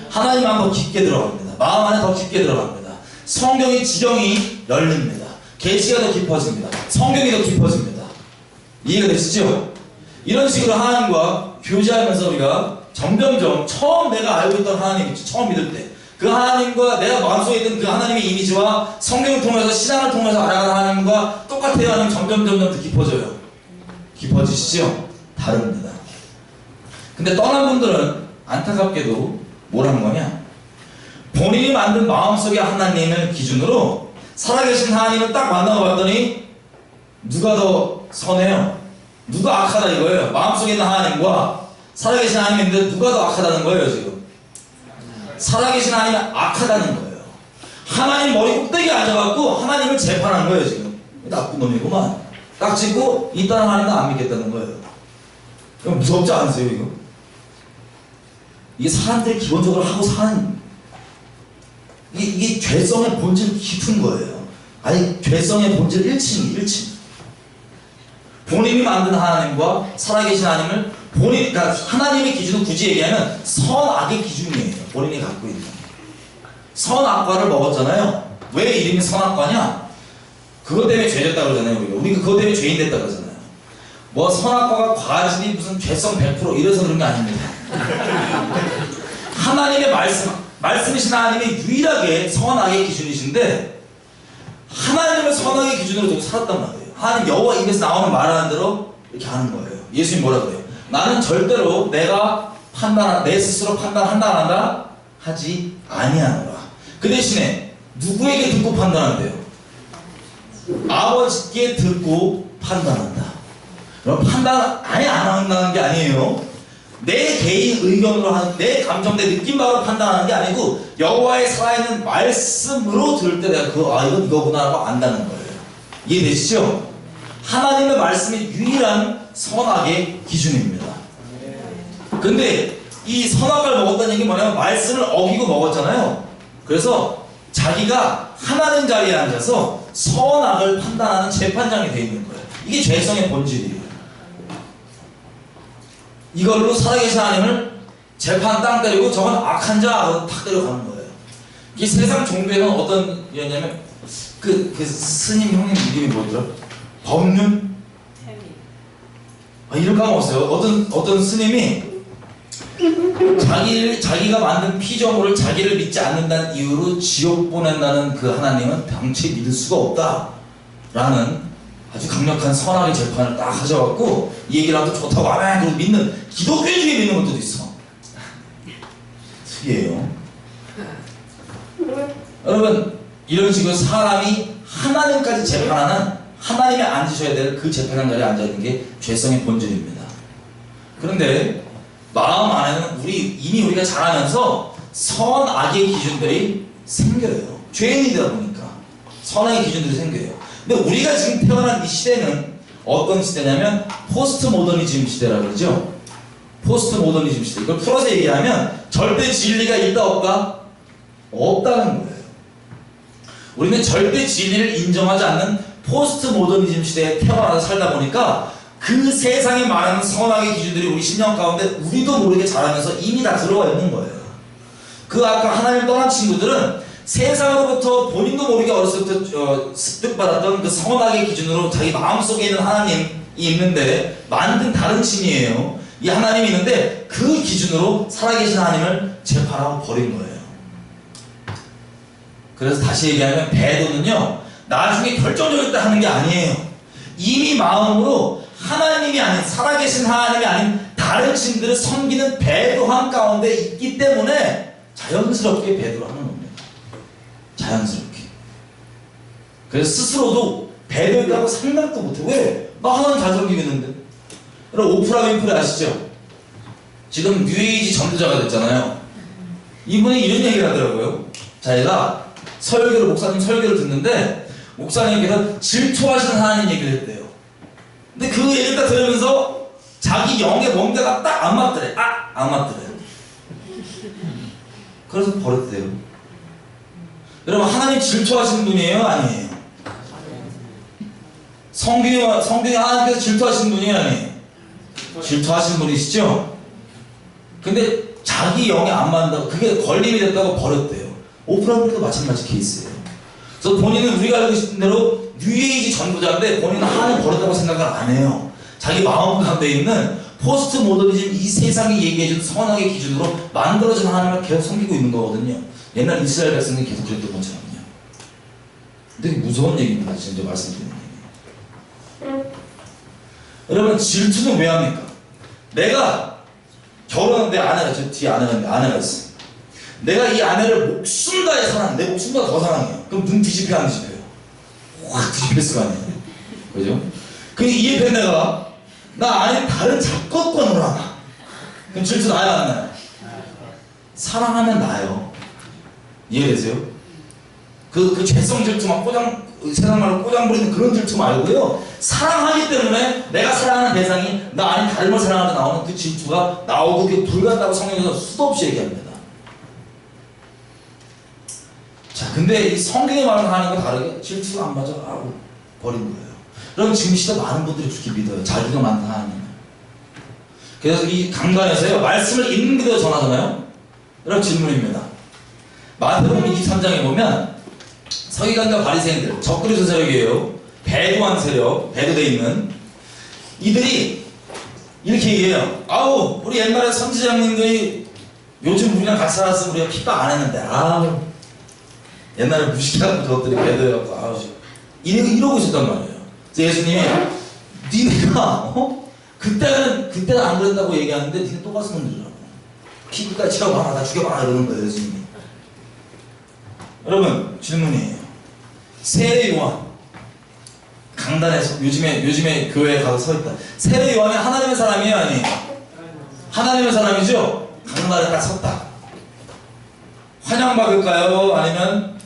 하나님 안 더 깊게 들어갑니다. 마음 안에 더 깊게 들어갑니다. 성경의 지경이 열립니다. 계시가 더 깊어집니다. 성경이 더 깊어집니다. 이해가 되시죠? 이런 식으로 하나님과 교제하면서 우리가 점점점 처음 내가 알고 있던 하나님 있죠. 처음 믿을 때 그 하나님과 내가 마음속에 있던 그 하나님의 이미지와 성경을 통해서 신앙을 통해서 알아가는 하나님과 똑같아요. 하나님 점점 더 깊어져요. 깊어지시죠? 다릅니다. 근데 떠난 분들은 안타깝게도 뭘 한 거냐? 본인이 만든 마음속의 하나님을 기준으로 살아계신 하나님을 딱 만나봤더니 누가 더 선해요? 누가 악하다 이거예요. 마음속에 있는 하나님과 살아계신 하나님인데 누가 더 악하다는 거예요 지금. 살아계신 하나님은 악하다는 거예요. 하나님 머리 꼭대기에 앉아갖고 하나님을 재판한 거예요 지금. 나쁜 놈이구만. 딱 찍고 이 땅 하나님도 안 믿겠다는 거예요. 그럼 무섭지 않으세요 이거? 이게 사람들이 기본적으로 하고 사는 이게 죄성의 본질 깊은 거예요. 아니 죄성의 본질 1층. 본인이 만든 하나님과 살아계신 하나님을 그러니까 하나님의 기준을 굳이 얘기하면 선악의 기준이에요. 본인이 갖고 있는 선악과를 먹었잖아요. 왜 이름이 선악과냐? 그것 때문에 죄졌다 그러잖아요. 우리가 그것 때문에 죄인 됐다 그러잖아요. 뭐 선악과가 과즙이 무슨 죄성 100% 이래서 그런 게 아닙니다. 하나님의 말씀이신 하나님이 유일하게 선악의 기준이신데 하나님을 선악의 기준으로 두고 살았단 말이에요. 하나님 여호와 입에서 나오는 말하는 대로 이렇게 하는 거예요. 예수님 뭐라 그래요? 나는 절대로 내가 내 스스로 판단한다 안 한다 하지 아니하노라. 그 대신에 누구에게 듣고 판단한대요? 아버지께 듣고 판단한다. 그럼 판단 아예 안 한다는 게 아니에요. 내 개인 의견으로 하는 내 감정, 내 느낌바로 판단하는 게 아니고 여호와의 살아있는 말씀으로 들을 때 내가 이건 이거구나 하고 안다는 거예요. 이해되시죠? 하나님의 말씀이 유일한 선악의 기준입니다. 근데 이 선악을 먹었다는 얘기 뭐냐면 말씀을 어기고 먹었잖아요. 그래서 자기가 하나님 자리에 앉아서 선악을 판단하는 재판장이 되어 있는 거예요. 이게 죄성의 본질이에요. 이걸로 살아계신 하나님을 재판 땅 때리고 저건 악한 자 하고 탁 때려가는 거예요. 이 세상 종교에는 어떤 이었냐면 그 스님 형님 이름이 뭐더라? 법륜? 이름 까먹었어요. 어떤 스님이 자기가 만든 피조물을 자기를 믿지 않는다는 이유로 지옥 보낸다는 그 하나님은 당최 믿을 수가 없다 라는 아주 강력한 선악의 재판을 딱 가져갖고 이 얘기를 하도 좋다고 아멘 그러고 믿는 기독교주의 믿는 것도 있어. 특이해요. 여러분 이런 식으로 사람이 하나님까지 재판하는 하나님이 앉으셔야 될 그 재판장 자리에 앉아있는 게 죄성의 본질입니다. 그런데 마음 안에는 이미 우리가 자라면서 선악의 기준들이 생겨요. 죄인이 되다 보니까 선악의 기준들이 생겨요. 근데 우리가 지금 태어난 이 시대는 어떤 시대냐면 포스트 모더니즘 시대라고 그러죠. 포스트 모더니즘 시대. 이걸 풀어서 얘기하면 절대 진리가 있다 없다? 없다는 거예요. 우리는 절대 진리를 인정하지 않는 포스트 모더니즘 시대에 태어나서 살다 보니까 그 세상에 말하는 선악의 기준들이 우리 심령 가운데 우리도 모르게 자라면서 이미 다 들어와 있는 거예요. 그 아까 하나님을 떠난 친구들은 세상으로부터 본인도 모르게 어렸을 때부터 습득받았던 그 선악의 기준으로 자기 마음속에 있는 하나님이 있는데 만든 다른 신이에요. 이 하나님이 있는데 그 기준으로 살아계신 하나님을 재판하고 버린 거예요. 그래서 다시 얘기하면 배도는요 나중에 결정적이다 하는 게 아니에요. 이미 마음으로 하나님이 아닌 살아계신 하나님이 아닌 다른 신들을 섬기는 배도함 가운데 있기 때문에 자연스럽게 배도를 하는 겁니다. 자연스럽게. 그래서 스스로도 배도했다고 생각도 못해. 왜? 나 하나님 잘 섬기겠는데. 여러분 오프라 윈프리 아시죠? 지금 뉴에이지 전도자가 됐잖아요. 이분이 이런 얘기를 하더라고요. 자기가 목사님 설교를 듣는데 목사님께서 질투하시는 하나님 얘기를 했대요. 근데 그 얘기를 딱 들으면서 자기 영의 뭔가가 딱 안 맞더래. 안 맞더래. 그래서 버렸대요. 여러분 하나님 질투하시는 분이에요? 아니에요? 성경에 하나님께서 질투하시는 분이에요? 아니에요? 질투하시는 분이시죠? 근데 자기 영에 안 맞는다고 그게 걸림이 됐다고 버렸대요. 오프라브리도 마찬가지 케이스예요. 그래서 본인은 우리가 알고 있는 대로 뉴에이지 전도자인데 본인은 하나님 버렸다고 생각을 안 해요. 자기 마음 가운데 있는 포스트 모더니즘 이 세상이 얘기해준 선악의 기준으로 만들어진 하나님을 계속 섬기고 있는 거거든요. 옛날 이스라엘 백성이 계속 그랬던 것처럼요. 되게 무서운 얘기입니다. 진짜 말씀드리는 얘기. 여러분 질투는 왜 합니까? 내가 결혼하는데 아내가, 저 뒤에 아내가 있어. 내가 이 아내를 목숨 다해 사랑해. 내 목숨보다 더 사랑해요. 그럼 눈 뒤집혀 안 뒤집혀요? 확 뒤집혔을 거 아니에요. 그죠? 이 옆에 내가 나 아니 다른 잡것권으로 하나. 그럼 질투 나요 안 나요? 사랑하면 나요. 이해되세요? 그 죄성 질투 막 세상 말로 꼬장 부리는 그런 질투 말고요. 사랑하기 때문에 내가 사랑하는 대상이 나 아닌 다른 걸 사랑하다 나오는 그 질투가 나오고 그게 불같다고 성경에서 수도 없이 얘기합니다. 자, 근데 이 성경의 말을 하는 거 다르게 질투가 안 맞아 하고 버린 거예요. 그럼 지금 시대 많은 분들이 그렇게 믿어요. 자기가 만든 하나님을. 그래서 이 강단에서요 말씀을 있는 그대로 전하잖아요. 여러분 질문입니다. 마태복음 23장에 보면 서기관과 바리새인들, 적그리스도 세력이에요. 배도한 세력, 배도돼 있는 이들이 이렇게 얘기해요. 아우 우리 옛날에 선지자님들이 요즘 우리랑 같이 살았으면 우리가 핍박 안 했는데 아우 옛날에 무식한 저것들이 배도해갖고 아우 이러고 있었단 말이에요. 그래서 예수님이 니네가 그때는 안 그랬다고 얘기하는데 니네 또 가서 놈들이라고 피부까지 치러봐라 나 죽여봐라 이러는 거예요. 예수님이. 여러분 질문이에요. 세례 요한 강단에서 요즘에 교회에 가서 서 있다. 세례 요한이 하나님의 사람이에요 아니에요? 하나님의 사람이죠? 강단에 딱 섰다. 환영받을까요? 아니면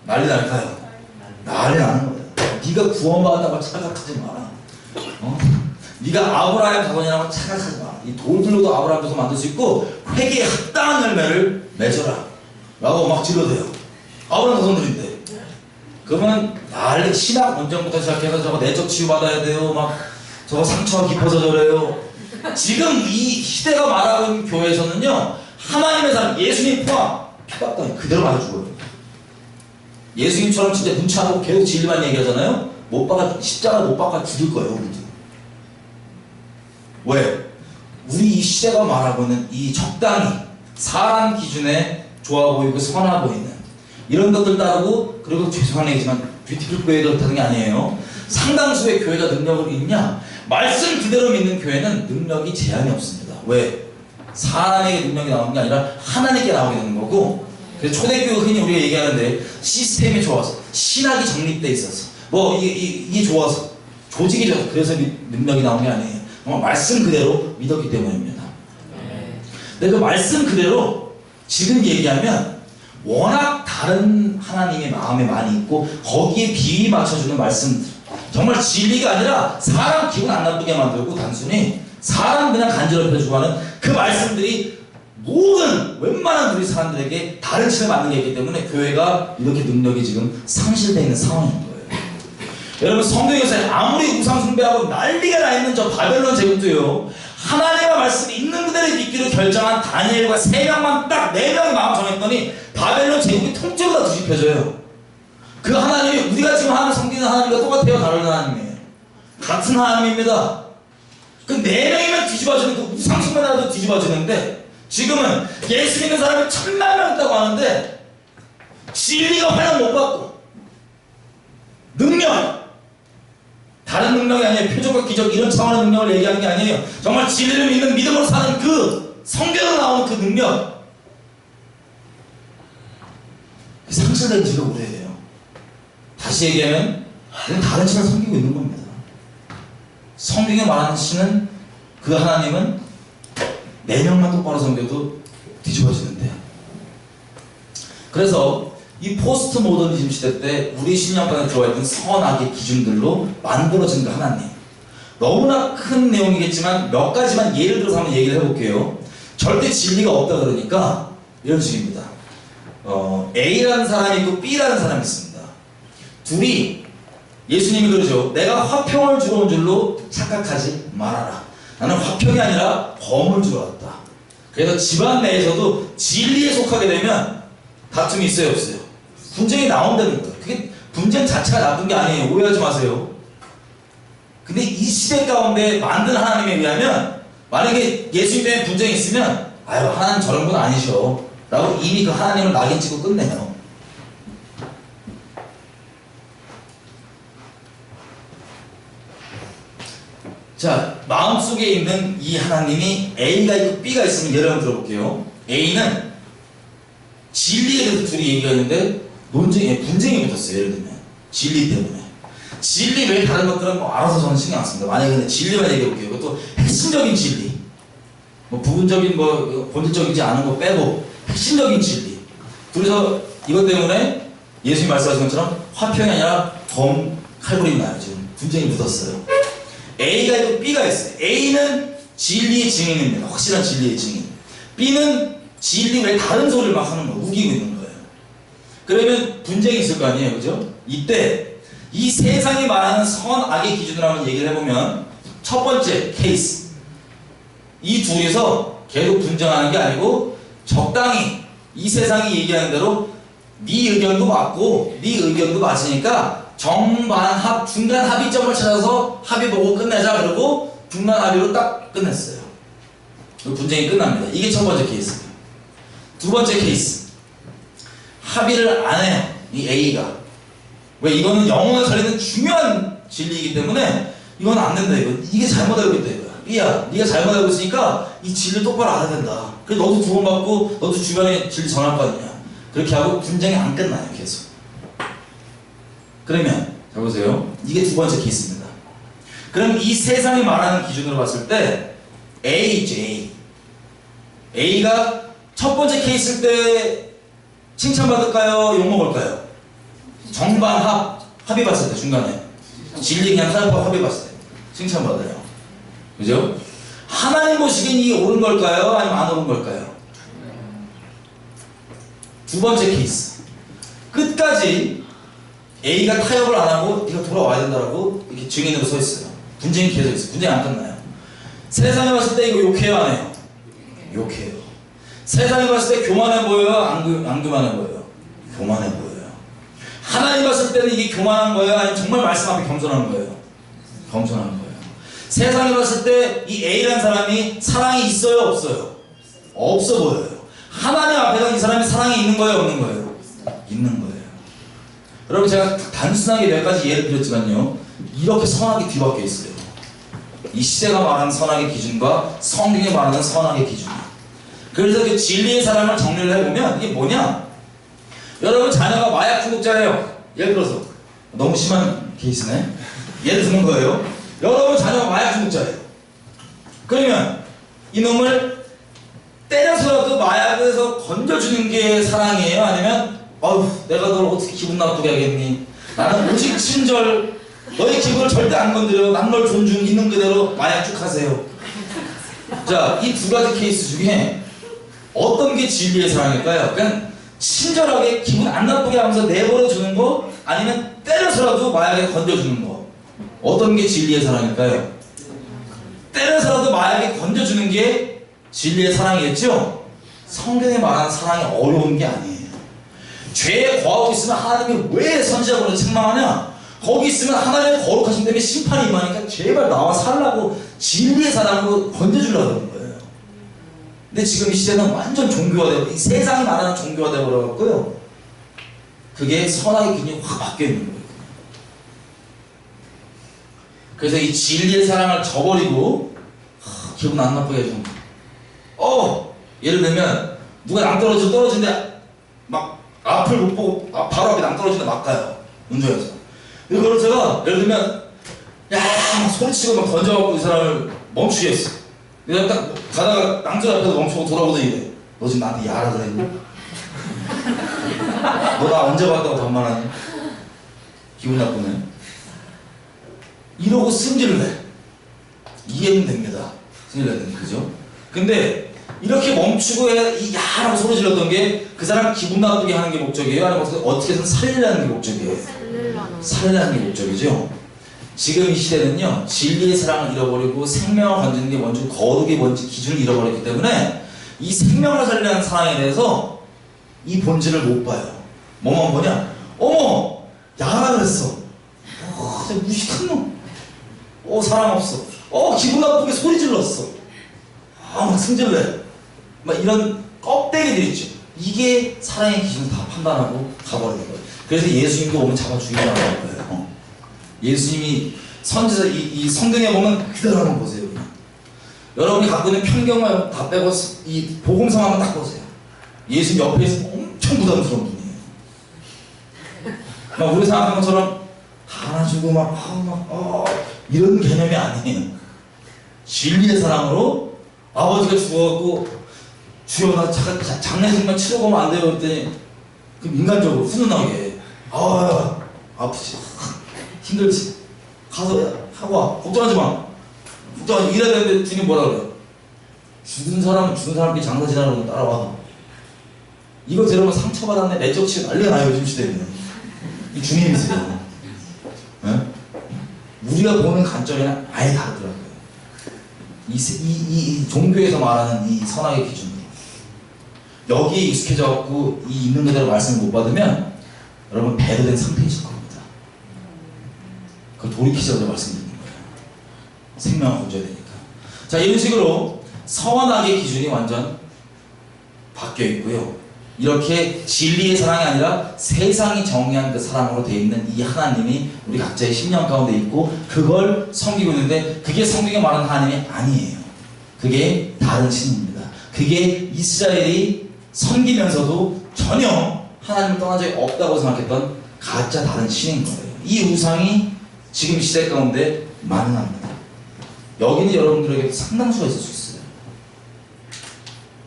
난리 날까요? 난리 나는 거예요. 네가 구원받았다고 착각하지 마라. 네가 아브라함 자손이라고 착각하지 마라. 이 돌들로도 아브라함 자손 만들 수 있고 회개에 합당한 열매를 맺어라 라고 막 질러대요. 아브라함 자손들인데 그러면 난리 신학 원정부터 시작해서 저거 내적 치유받아야 돼요. 막 저거 상처가 깊어서 저래요. 지금 이 시대가 말하고 있는 교회에서는요 하나님의 사람 예수님 포함 핍박당해 그대로 맞아 죽어요. 예수님처럼 진짜 눈치 안 보고 계속 진리만 얘기하잖아요. 십자가 못 박아 죽일 거예요 우리도. 왜? 우리 이 시대가 말하고 있는 이 적당히 사람 기준에 좋아 보이고 선하 보이는 이런 것들 따르고 그리고 죄송한 얘기지만 뷰티풀 교회가 그렇다는 게 아니에요. 상당수의 교회가 능력을 있냐? 말씀 그대로 믿는 교회는 능력이 제한이 없습니다. 왜? 사람에게 능력이 나오는 게 아니라 하나님께 나오게 되는 거고 그래서 초대교회 흔히 우리가 얘기하는데 시스템이 좋아서 신학이 정립돼 있어서 이게 좋아서 조직이 좋아서 그래서 능력이 나오는 게 아니에요. 정말 말씀 그대로 믿었기 때문입니다. 근데 그 말씀 그대로 지금 얘기하면 워낙 다른 하나님의 마음에 많이 있고 거기에 비위 맞춰주는 말씀들 정말 진리가 아니라 사람 기분 안 나쁘게 만들고 단순히 사람 그냥 간지럽혀주고 하는 그 말씀들이 모든 웬만한 우리 사람들에게 다른 칠을 맞는 게 있기 때문에 교회가 이렇게 능력이 지금 상실되어 있는 상황인 거예요. 여러분 성경에서 아무리 우상 숭배하고 난리가 나 있는 저 바벨론 제국도요 하나님의 말씀이 있는 그대로 믿기로 결정한 다니엘과 3명만 딱 4명이 마음 정했더니 바벨론 제국이 통째로 다 뒤집혀져요. 그 하나님이 우리가 지금 하는 섬기는 하나님과 똑같아요? 다른 하나님이에요? 같은 하나님입니다. 그 4명이면 뒤집어지는 그 우상 숭배라도 뒤집어지는데 지금은 예수 믿는 사람이 1000만 명 있다고 하는데 진리가 활용 못 받고 능력 다른 능력이 아니에요. 표적과 기적 이런 차원의 능력을 얘기하는 게 아니에요. 정말 진리를 믿는 믿음으로 사는 그 성경으로 나오는 그 능력 상실된 지가 우리예요. 다시 얘기하면 우리는 다른 신을 섬기고 있는 겁니다. 성경에 말하는 신은 그 하나님은 4명만 똑바로 섬겨도 뒤집어지는데 그래서 이 포스트 모더니즘 시대 때 우리 신앙관에 들어와 있는 선악의 기준들로 만들어진 그 하나님 너무나 큰 내용이겠지만 몇 가지만 예를 들어서 한번 얘기를 해볼게요. 절대 진리가 없다 그러니까 이런 식입니다. A라는 사람이 있고 B라는 사람이 있습니다. 둘이 예수님이 그러죠. 내가 화평을 주러 온 줄로 착각하지 말아라. 나는 화평이 아니라 범을 주러 왔다. 그래서 집안 내에서도 진리에 속하게 되면 다툼이 있어요 없어요? 분쟁이 나온다는 거예요. 그게 분쟁 자체가 나쁜 게 아니에요. 오해하지 마세요. 근데 이 시대 가운데 만든 하나님에 의하면 만약에 예수님에 분쟁이 있으면 아유 하나님 저런 분 아니셔 라고 이미 그 하나님을 낙인 찍고 끝내요. 자, 마음속에 있는 이 하나님이 A가 있고 B가 있으면 예를 한번 들어볼게요. A는 진리에 대해서 둘이 얘기가 있는데 분쟁이 붙었어요. 예를 들면 진리 때문에. 진리 외에 다른 것들은 뭐 알아서 저는 신경 안 씁니다. 만약에 근데 진리만 얘기해볼게요. 그것도 핵심적인 진리, 뭐 부분적인 뭐 본질적이지 않은 거 빼고 핵심적인 진리. 둘이서 이것 때문에 예수님 말씀하신 것처럼 화평이 아니라 칼부림이 나요. 지금 분쟁이 붙었어요. A가 있고 B가 있어요. A는 진리의 증인입니다. 확실한 진리의 증인. B는 진리 외에 다른 소리를 막 하는 거예요. 우기고 있는 거예요. 그러면 분쟁이 있을 거 아니에요. 그죠? 이때 이 세상이 말하는 선악의 기준으로 한번 얘기를 해보면 첫 번째 케이스, 이 둘이서 계속 분쟁하는 게 아니고 적당히 이 세상이 얘기하는 대로 네 의견도 맞고 네 의견도 맞으니까 정반합, 중간 합의점을 찾아서 합의 보고 끝내자. 그러고 중간 합의로 딱 끝냈어요. 분쟁이 끝납니다. 이게 첫 번째 케이스예요. 두 번째 케이스, 합의를 안 해요. 이 A가. 왜? 이거는 영혼을 살리는 중요한 진리이기 때문에 이건 안 된다. 이게 잘못 알고 있다 이거야. B야, 네가 잘못 알고 있으니까 이 진리 똑바로 알아야 된다. 그래서 너도 구원받고 너도 주변에 진리 전할 거 아니야. 그렇게 하고 분쟁이 안 끝나요. 계속. 그러면 자 보세요. 이게 두 번째 케이스입니다. 그럼 이 세상이 말하는 기준으로 봤을 때 A. A가 첫 번째 케이스일 때 칭찬받을까요? 욕먹을까요? 합의 봤을 때 중간에 진리 그냥 합의 봤을 때 칭찬받아요. 그죠? 하나님 보시기엔 이게 옳은 걸까요? 아니면 안 옳은 걸까요? 두 번째 케이스, 끝까지 A가 타협을 안 하고 네가 돌아와야 된다라고 이렇게 증인으로 서 있어요. 분쟁이 계속 있어요. 분쟁이 안 끝나요. 세상에 봤을 때 이거 욕해요, 안 해요? 욕해요. 세상에 봤을 때 교만해 보여요? 안 교만해 보여요? 교만해 보여요. 하나님 봤을 때는 이게 교만한 거예요? 아니면 정말 말씀 앞에 겸손한 거예요? 겸손한 거예요. 세상에 봤을 때 이 A라는 사람이 사랑이 있어요? 없어요? 없어 보여요. 하나님 앞에서 이 사람이 사랑이 있는 거예요? 없는 거예요? 있는 거예요. 여러분, 제가 단순하게 몇 가지 예를 드렸지만요, 이렇게 선악이 뒤바뀌어 있어요. 이 시대가 말하는 선악의 기준과 성경이 말하는 선악의 기준. 그래서 그 진리의 사람을 정리를 해보면 이게 뭐냐? 여러분, 자녀가 마약 중독자예요. 예를 들어서 너무 심한 케이스네. 예를 드는 거예요. 여러분, 자녀가 마약 중독자예요. 그러면 이놈을 때려서라도 마약에서 건져주는 게 사랑이에요? 아니면 내가 널 어떻게 기분 나쁘게 하겠니? 나는 오직 친절, 너의 기분을 절대 안 건드려. 난 널 존중, 있는 그대로 마약 쭉 하세요. 자, 이 두 가지 케이스 중에 어떤 게 진리의 사랑일까요? 그냥 친절하게 기분 안 나쁘게 하면서 내버려 주는 거, 아니면 때려서라도 마약에 건져주는 거. 어떤 게 진리의 사랑일까요? 때려서라도 마약에 건져주는 게 진리의 사랑이겠죠? 성경에 말하는 사랑이 어려운 게 아니에요. 죄에 거하고 있으면 하나님이 왜 선지자로 책망하냐? 거기 있으면 하나님의 거룩하심 때문에 심판이 임하니까 제발 나와 살라고 진리의 사랑으로 건져주려고 하는 거예요. 근데 지금 이 시대는 완전 종교화되고, 이 세상이 말하는 종교화되어 버려갖고요, 그게 선악의 기준이 확 바뀌어 있는 거예요. 그래서 이 진리의 사랑을 저버리고 기분 안 나쁘게 해주는 거예요. 예를 들면 누가 떨어지는데 막 앞을 못 보고 바로 앞에 떨어지는데 막 가요. 운전해서. 그걸 제가 예를 들면 막 소리치고 막 던져갖고 이 사람을 멈추게 했어. 내가 딱 가다가 낭전 앞에서 멈추고 돌아보더니 이래. 너 지금 나한테 야라 그랬니? 너 나 언제 봤다고 반말하니? 기분 나쁘네. 이러고 승질을 내. 이해는 됩니다. 승질 내는, 그죠? 근데 이렇게 멈추고 이 야라고 소리 질렀던 게 그 사람 기분 나쁘게 하는 게 목적이에요? 아니면 어떻게든 살리려는 게 목적이에요? 살리려는 게 목적이죠. 지금 이 시대는요, 진리의 사랑을 잃어버리고 생명을 건지는 게 뭔지, 거룩이 뭔지 기준을 잃어버렸기 때문에 이 생명을 살리려는 사랑에 대해서 이 본질을 못 봐요. 뭐만 보냐? 어머! 야라 그랬어. 진짜 무식한 놈. 사랑 없어. 기분 나쁘게 소리 질렀어. 막 승질내. 막 이런 껍데기들 있죠. 이게 사랑의 기준을 다 판단하고 가버리는 거예요. 그래서 예수님도 오면 잡아 죽이려고 하는 거예요. 예수님이 선지자 이 성경에 보면 그대로 한번 보세요. 그냥. 여러분이 갖고 있는 편견만 다 빼고 이 복음성 한번 딱 보세요. 예수님 옆에 있으면 엄청 부담스러운 분이에요. 막 우리 생각하는 것처럼 다 안아주고 이런 개념이 아니에요. 진리의 사랑으로 아버지가 죽어갖고 주여 나 장례식만 치러 가면 안 돼요 그랬더니 그 인간적으로 훈훈하게 아프지 힘들지 가서 하고 와 걱정하지 마 걱정하지 이래야 되는데 주님 뭐라 그래요? 죽은 사람끼리 장사 지나는 거 따라와. 이거 들으면 상처받았네 내적 치유 난리가 나요 요즘 시대에는. 이 주님이세요. 네? 우리가 보는 관점이랑 아예 다르더라고요. 이 종교에서 말하는 이 선악의 기준이 여기에 익숙해져갖고 이 있는 그대로 말씀을 못 받으면 여러분 배도된 상태이실 겁니다. 그걸 돌이키자고 말씀드리는 거예요. 생명을 건져야 되니까. 자, 이런 식으로 선악의 기준이 완전 바뀌어 있고요. 이렇게 진리의 사랑이 아니라 세상이 정의한 그 사랑으로 되어 있는 이 하나님이 우리 각자의 심령 가운데 있고 그걸 섬기고 있는데 그게 성경에 말하는 하나님이 아니에요. 그게 다른 신입니다. 그게 이스라엘이 섬기면서도 전혀 하나님을 떠난 적이 없다고 생각했던 가짜 다른 신인 거예요. 이 우상이 지금 시대 가운데 만능합니다. 여기는 여러분들에게 상당수가 있을 수 있어요.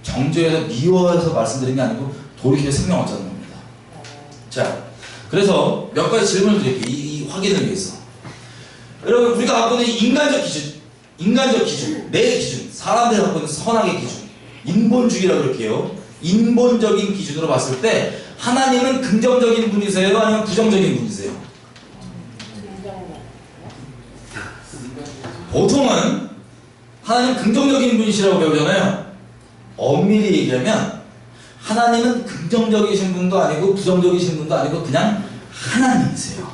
정죄해서 미워해서 말씀드린 게 아니고 돌이켜 생명 얻자는 겁니다. 자, 그래서 몇 가지 질문을 드릴게요. 이 확인을 위해서. 여러분, 우리가 갖고 있는 인간적 기준, 내 기준, 사람들이 갖고 있는 선악의 기준, 인본주의라고 그럴게요. 인본적인 기준으로 봤을 때 하나님은 긍정적인 분이세요? 아니면 부정적인 분이세요? 보통은 하나님 긍정적인 분이시라고 배우잖아요. 엄밀히 얘기하면 하나님은 긍정적이신 분도 아니고 부정적이신 분도 아니고 그냥 하나님이세요.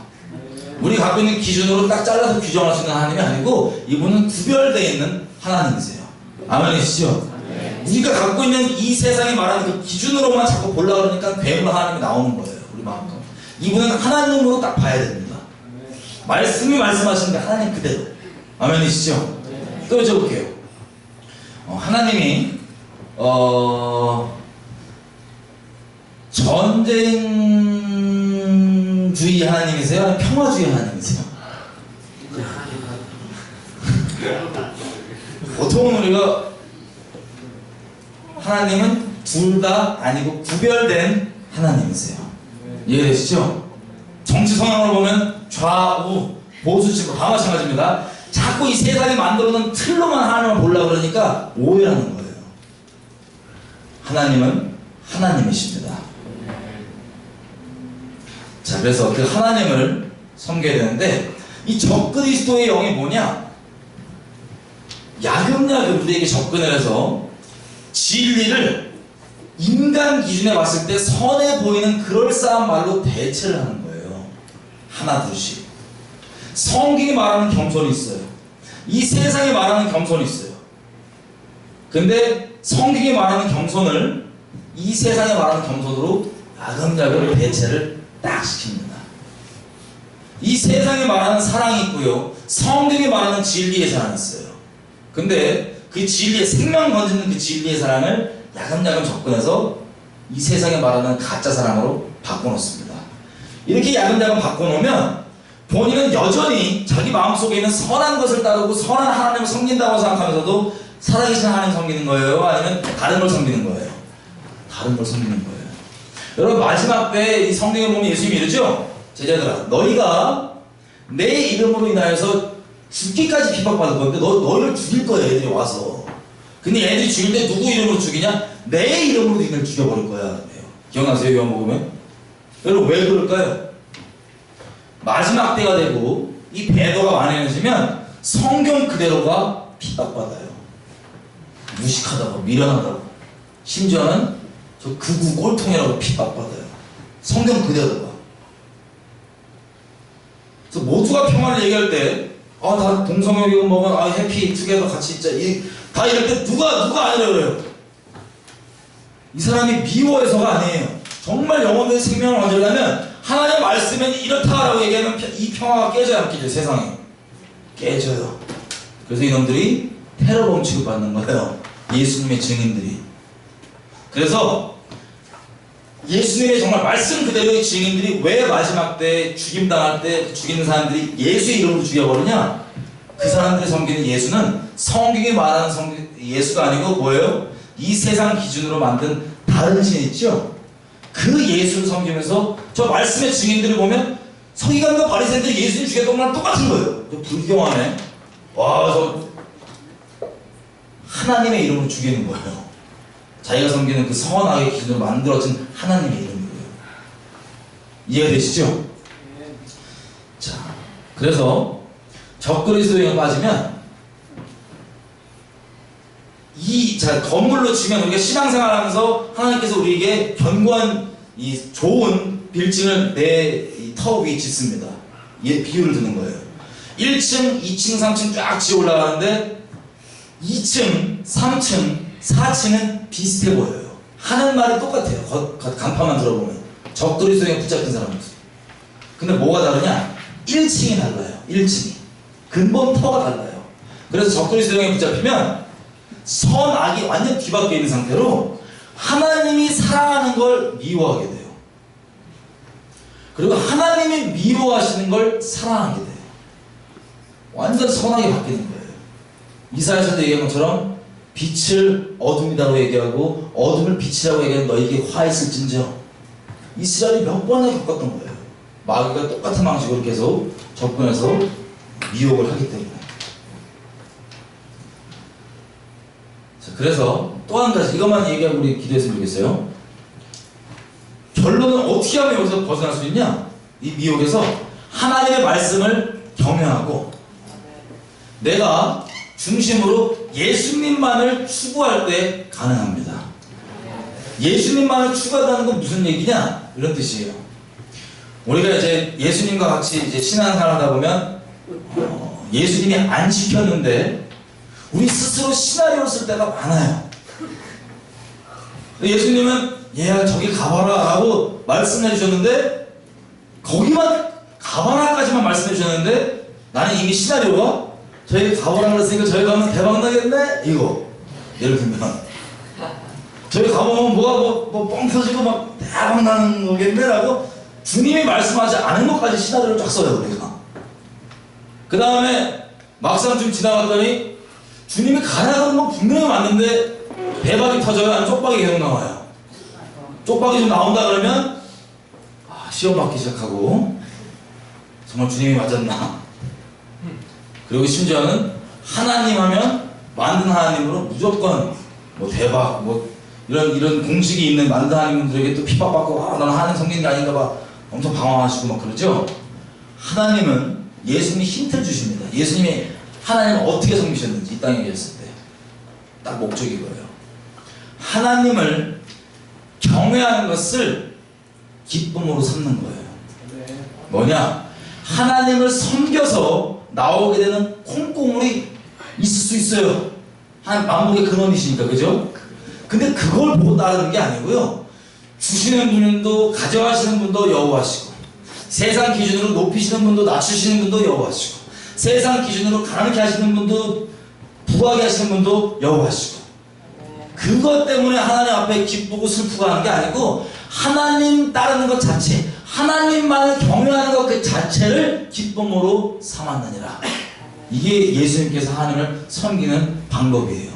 우리 갖고 있는 기준으로 딱 잘라서 규정할 수 있는 하나님이 아니고 이분은 구별되어 있는 하나님이세요. 아멘이시죠? 우리가 갖고 있는 이 세상에 말하는 그 기준으로만 자꾸 보려고 그러니까 괴물 하나님이 나오는 거예요. 우리 마음껏. 이분은 하나님으로 딱 봐야 됩니다. 말씀이 말씀하시는 게 하나님 그대로. 아멘이시죠? 또 여쭤볼게요. 하나님이 전쟁주의 하나님이세요? 아니면 평화주의 하나님이세요? 보통은 우리가 하나님은 둘 다 아니고 구별된 하나님이세요. 이해되시죠? 정치 성향으로 보면 좌우 보수지구 다 마찬가지입니다. 자꾸 이 세상이 만들어놓은 틀로만 하나님을 보려고 그러니까 오해하는 거예요. 하나님은 하나님이십니다. 자, 그래서 그 하나님을 섬겨야 되는데 이 적그리스도의 영이 뭐냐? 야금야금 우리에게 접근을 해서 진리를 인간 기준에 봤을 때 선해 보이는 그럴싸한 말로 대체를 하는 거예요. 하나 둘씩. 성경이 말하는 겸손이 있어요. 이 세상이 말하는 겸손이 있어요. 근데 성경이 말하는 겸손을 이 세상이 말하는 겸손으로 야금야금 대체를 딱 시킵니다. 이 세상이 말하는 사랑이 있고요. 성경이 말하는 진리의 사랑이 있어요. 근데 그 진리의 생명 건지는 그 진리의 사랑을 야금야금 접근해서 이 세상에 말하는 가짜 사랑으로 바꿔놓습니다. 이렇게 야금야금 바꿔놓으면 본인은 여전히 자기 마음속에 있는 선한 것을 따르고 선한 하나님을 섬긴다고 생각하면서도 살아계신 하나님 섬기는 거예요? 아니면 다른 걸 섬기는 거예요? 다른 걸 섬기는 거예요. 여러분 마지막 때 이 성경에 보면 예수님이 이러죠? 제자들아 너희가 내 이름으로 인하여서 죽기까지 핍박받을 건데 너희를 죽일 거야 애들이 와서. 근데 애들이 죽일 때 누구 이름으로 죽이냐? 내 이름으로 너희를 죽여버릴 거야. 기억나세요? 요한복음에? 여러분 왜 그럴까요? 마지막 때가 되고 이 배도가 만연해지면 성경 그대로가 핍박받아요. 무식하다고 미련하다고 심지어는 저 극우 꼴통이라고 핍박받아요. 성경 그대로가. 그래서 모두가 평화를 얘기할 때 다 동성애이고 뭐가 해피 투게더 같이 있자 다 이럴 때 누가 아니라 그래요. 이 사람이 미워해서가 아니에요. 정말 영혼의 생명을 얻으려면 하나님 말씀은 이렇다라고 얘기하면 이 평화가 깨져야 깨져요 세상에. 깨져요. 그래서 이놈들이 테러범 취급받는 거예요. 예수님의 증인들이. 그래서 예수님의 정말 말씀 그대로의 증인들이 왜 마지막 때 죽임당할 때 죽이는 사람들이 예수의 이름으로 죽여버리냐? 그 사람들이 섬기는 예수는 성경이 말하는 예수가 아니고 뭐예요? 이 세상 기준으로 만든 다른 신 있죠? 그 예수를 섬기면서 저 말씀의 증인들을 보면 서기관과 바리새인들이 예수님 죽였던 거랑 똑같은 거예요. 불경하네. 와, 저 하나님의 이름으로 죽이는 거예요. 자기가 섬기는 그 선악의 기준으로 만들어진 하나님의 이름이고요. 이해가 되시죠? 자, 그래서 적그리스도에 빠지면 건물로 치면 우리가 신앙생활하면서 하나님께서 우리에게 견고한 이 좋은 빌딩을 내 터 위에 짓습니다. 비유를 드는 거예요. 1층, 2층, 3층 쫙 지어 올라가는데 2층, 3층, 4층은 비슷해 보여요. 하는 말이 똑같아요. 간판만 들어보면. 적그리스도에 붙잡힌 사람들. 근데 뭐가 다르냐? 1층이 달라요. 1층이. 근본 터가 달라요. 그래서 적그리스도에 붙잡히면 선악이 완전 뒤바뀌어 있는 상태로 하나님이 사랑하는 걸 미워하게 돼요. 그리고 하나님이 미워하시는 걸 사랑하게 돼요. 완전 선하게 바뀌는 거예요. 이사야서도 얘기한 것처럼 빛을 어둠이라고 얘기하고 어둠을 빛이라고 얘기하는 너에게 화 있을진저. 이스라엘이 몇 번이나 겪었던 거예요. 마귀가 똑같은 방식으로 계속 접근해서 미혹을 하기 때문에. 자, 그래서 또 한 가지 이것만 얘기하고 우리 기도했으면 좋겠어요. 결론은 어떻게 하면 여기서 벗어날 수 있냐? 이 미혹에서 하나님의 말씀을 경외하고 내가 중심으로 예수님만을 추구할 때 가능합니다. 예수님만을 추구한다는 건 무슨 얘기냐? 이런 뜻이에요. 우리가 이제 예수님과 같이 이제 신앙생활 하다 보면 예수님이 안 시켰는데 우리 스스로 시나리오를 쓸 때가 많아요. 예수님은 얘야 저기 가봐라 라고 말씀해 주셨는데 거기만 가봐라까지만 말씀해 주셨는데 나는 이미 시나리오가 저희 가보라 그랬으니까 저희 가면 대박 나겠네? 이거. 예를 들면. 저희 가보면 뭐가 뻥 터지고 막 대박 나는 거겠네? 라고 주님이 말씀하지 않은 것까지 시나리오를 쫙 써요, 우리가. 그 다음에 막상 좀 지나갔더니 주님이 가라는 건 분명히 맞는데 대박이 터져요? 아니면 쪽박이 계속 나와요? 쪽박이 좀 나온다 그러면 시험 받기 시작하고 정말 주님이 맞았나? 그리고 심지어는 하나님 하면 만든 하나님으로 무조건 뭐 대박 뭐 이런 공식이 있는 만든 하나님들에게 또 핍박받고 나는 하나님 성경이 아닌가 봐 엄청 방황하시고 막 그러죠. 하나님은 예수님이 힌트를 주십니다. 예수님이 하나님을 어떻게 섬기셨는지 이 땅에 계셨을 때 딱 목적이 이거예요. 하나님을 경외하는 것을 기쁨으로 삼는 거예요. 뭐냐? 하나님을 섬겨서 나오게 되는 콩고물이 있을 수 있어요. 하나님 만복의 근원이시니까, 그죠? 근데 그걸 보고 따르는 게 아니고요. 주시는 분도 가져가시는 분도 여호와시고 세상 기준으로 높이시는 분도 낮추시는 분도 여호와시고 세상 기준으로 가난하게 하시는 분도 부하게 하시는 분도 여호와시고 그것 때문에 하나님 앞에 기쁘고 슬프고 하는 게 아니고 하나님 따르는 것 자체 하나님만을 경외하는 것 그 자체를 기쁨으로 삼았느니라. 이게 예수님께서 하나님을 섬기는 방법이에요.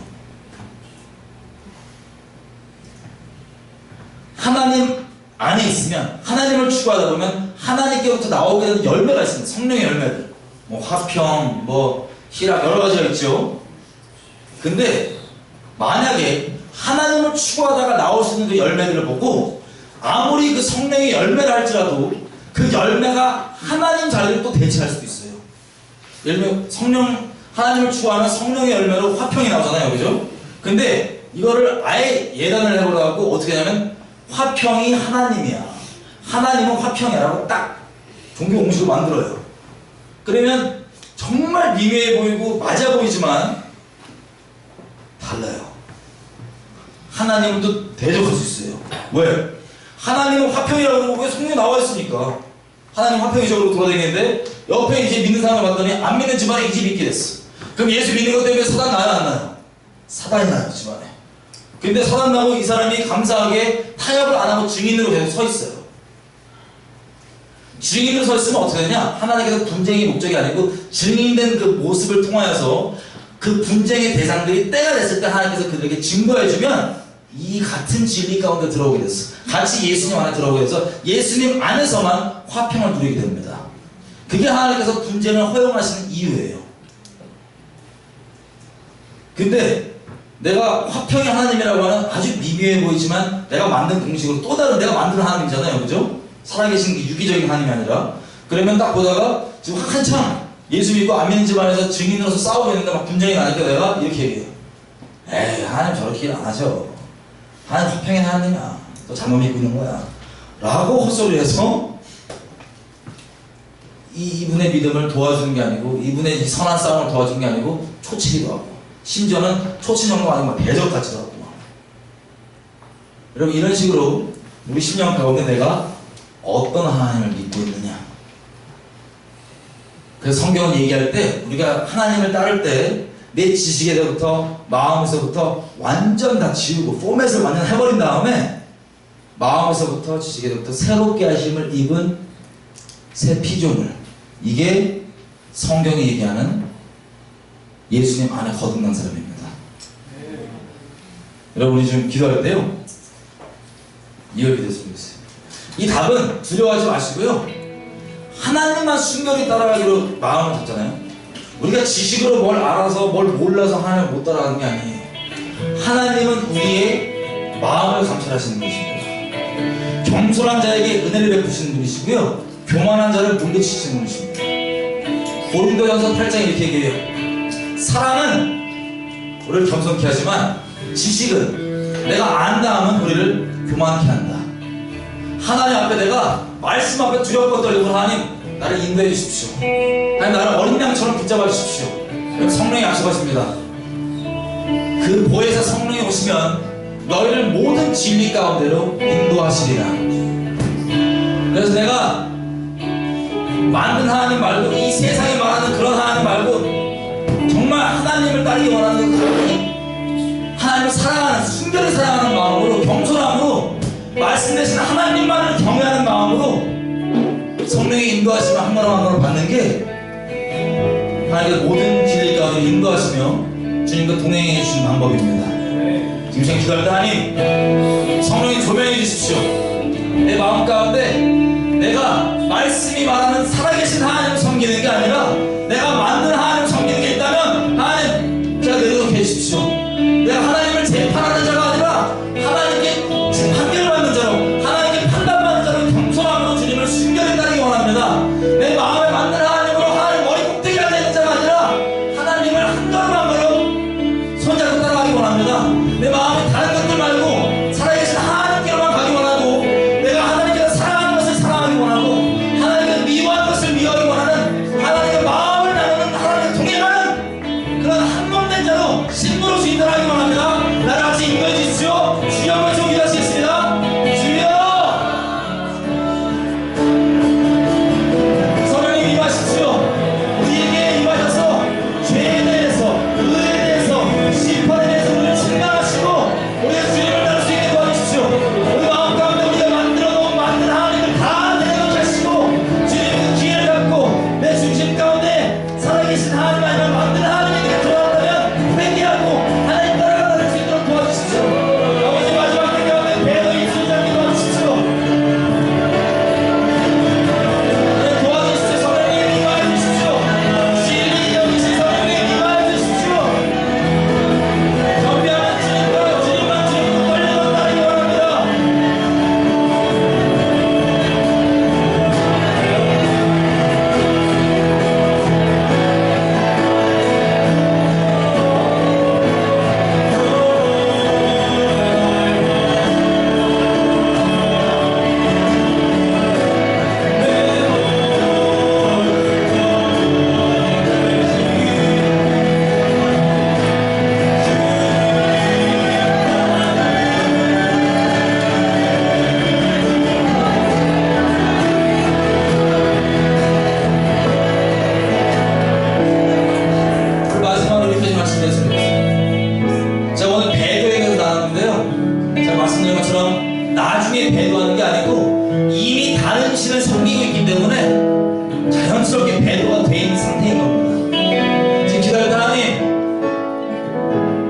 하나님 안에 있으면 하나님을 추구하다 보면 하나님께부터 나오게 되는 열매가 있습니다. 성령의 열매들 뭐 화평, 뭐 희락 여러 가지가 있죠. 근데 만약에 하나님을 추구하다가 나올 수 있는 그 열매들을 보고 아무리 그 성령의 열매를 할지라도 그 열매가 하나님 자리를 또 대체할 수도 있어요. 예를 들면 하나님을 추구하는 성령의 열매로 화평이 나오잖아요, 그죠? 근데 이거를 아예 예단을 해보려고 어떻게 하냐면 화평이 하나님이야, 하나님은 화평이라고 딱 종교 공식을 만들어요. 그러면 정말 미묘해 보이고 맞아 보이지만 달라요. 하나님은 또 대적할 수 있어요. 왜? 하나님은 화평이라고 그러고 왜 성령이 나와 있으니까. 하나님 화평이적으로 돌아다니는데 옆에 이제 믿는 사람을 봤더니 안 믿는 집안에 이 집이 있게 됐어. 그럼 예수 믿는 것 때문에 사단 나요 안 나요? 사단이 나요 집안에. 근데 사단 나고 이 사람이 감사하게 타협을 안 하고 증인으로 계속 서 있어요. 증인으로 서 있으면 어떻게 되냐? 하나님께서 분쟁이 목적이 아니고 증인된 그 모습을 통하여서 그 분쟁의 대상들이 때가 됐을 때 하나님께서 그들에게 증거해주면 이 같은 진리 가운데 들어오게 됐어. 같이 예수님 안에 들어오게 돼서 예수님 안에서만 화평을 누리게 됩니다. 그게 하나님께서 분쟁을 허용하시는 이유예요. 근데 내가 화평의 하나님이라고 하는 아주 미묘해 보이지만 내가 만든 공식으로 또 다른 내가 만든 하나님이잖아요. 그죠? 살아계신 게 유기적인 하나님이 아니라. 그러면 딱 보다가 지금 한참 예수 믿고 안 믿는 집안에서 증인으로서 싸우고 있는데 막 분쟁이 나니까 내가 이렇게 얘기해요. 에이 하나님 저렇게 일 안 하셔. 하나님 화평의 하나님이야. 너 잘못 믿고 있는 거야. 라고 헛소리를 해서 이분의 믿음을 도와주는 게 아니고 이분의 이 선한 싸움을 도와주는 게 아니고 초치기도 하고 심지어는 초치 정도가 아니고 대적까지도 하고. 여러분 이런 식으로 우리 심령 가운데 내가 어떤 하나님을 믿고 있느냐. 그래서 성경은 얘기할 때 우리가 하나님을 따를 때 내 지식에서부터 마음에서부터 완전 다 지우고 포맷을 완전 해버린 다음에 마음에서부터 지식에서부터 새롭게 하심을 입은 새 피조물, 이게 성경이 얘기하는 예수님 안에 거듭난 사람입니다. 여러분 우리 지금 기도할 때요 이걸 기도했으면 좋겠어요. 이 답은 두려워하지 마시고요 하나님만 순결히 따라가기로 마음을 잡잖아요. 우리가 지식으로 뭘 알아서 뭘 몰라서 하나님을 못 따라가는 게 아니에요. 하나님은 우리의 마음을 감찰하시는 분이십니다. 겸손한 자에게 은혜를 베푸시는 분이시고요 교만한 자를 물리치시는 분이십니다. 고린도전서 8장 이렇게 얘기해요. 사랑은 우리를 겸손케 하지만 지식은 내가 안다 하면 우리를 교만케 한다. 하나님 앞에 내가 말씀 앞에 두렵고 떨리고 하나님 나를 인도해 주십시오. 하나님 나를 어린 양처럼 붙잡아 주십시오. 성령이 약속하십니다. 그 보혜사 성령이 오시면 너희를 모든 진리 가운데로 인도하시리라. 그래서 내가 만든 하나님 말고 이 세상이 말하는 그런 하나님 말고 정말 하나님을 따르기 원하는 그런 하나님을 사랑하는 순결히 사랑하는 마음으로 겸손함으로 말씀 대신 하나님만을 경외하는 마음으로 성령의 인도하심을 한 걸음 한 걸음 받는 게 하나님의 모든 진리 가운데 인도하시며 주님과 동행해 주시는 방법입니다. 지금 제가 기도할 때 하나님 성령이 조명해 주십시오. 내 마음 가운데 내가 말씀이 말하는 살아계신 하나님을 섬기는 게 아니라 내가 만든 하나님을 섬기는 게 있다면 하나님 제가 내려놓게 해주십시오. 내가 하나님을 재판하는 자가 아니라 하나님께 판결을 받는 자로 하나님께 판단받는 자로 겸손함으로 주님을 순결히 따르기 원합니다. 내 마음에 맞는 하나님으로 하나님 머리 꼭대기에 앉아있는 자가 아니라 하나님을 한 걸음 한 걸음 손잡고 따라가기 원합니다. 내 마음에 다른 것들 말고 살아계신 하나님께로만 가기 원하고 내가 하나님께서 사랑하는 것을 사랑하기 원하고 하나님께서 미워하는 것을 미워하기 원하는 하나님의 마음을 나누는 하나님과 동행하는 그런 한몸된 자로 신부로서 인도하기 원합니다. 나를 같이 인도해 주십시오. 주여 한번 좀 기도하시겠습니다. 주여 성령님 임하십시오. 우리에게 임하셔서 죄에 대해서 의에 대해서 심판에 대해서 우리를 책망하시고 우리의 주님을 따를 수 있게 도와주십시오. 우리 마음 가운데 우리가 만들어 놓은 만든 하나님을 다 내려놓게 하시고 주님의 기회를 갖고 내 중심 가운데 살아계신 하나님 아니면 만든 하나님에게 돌아간다면 회개하고 하나님 따라가는 수 있도록 도와주십시오. 아버지 마지막 때까지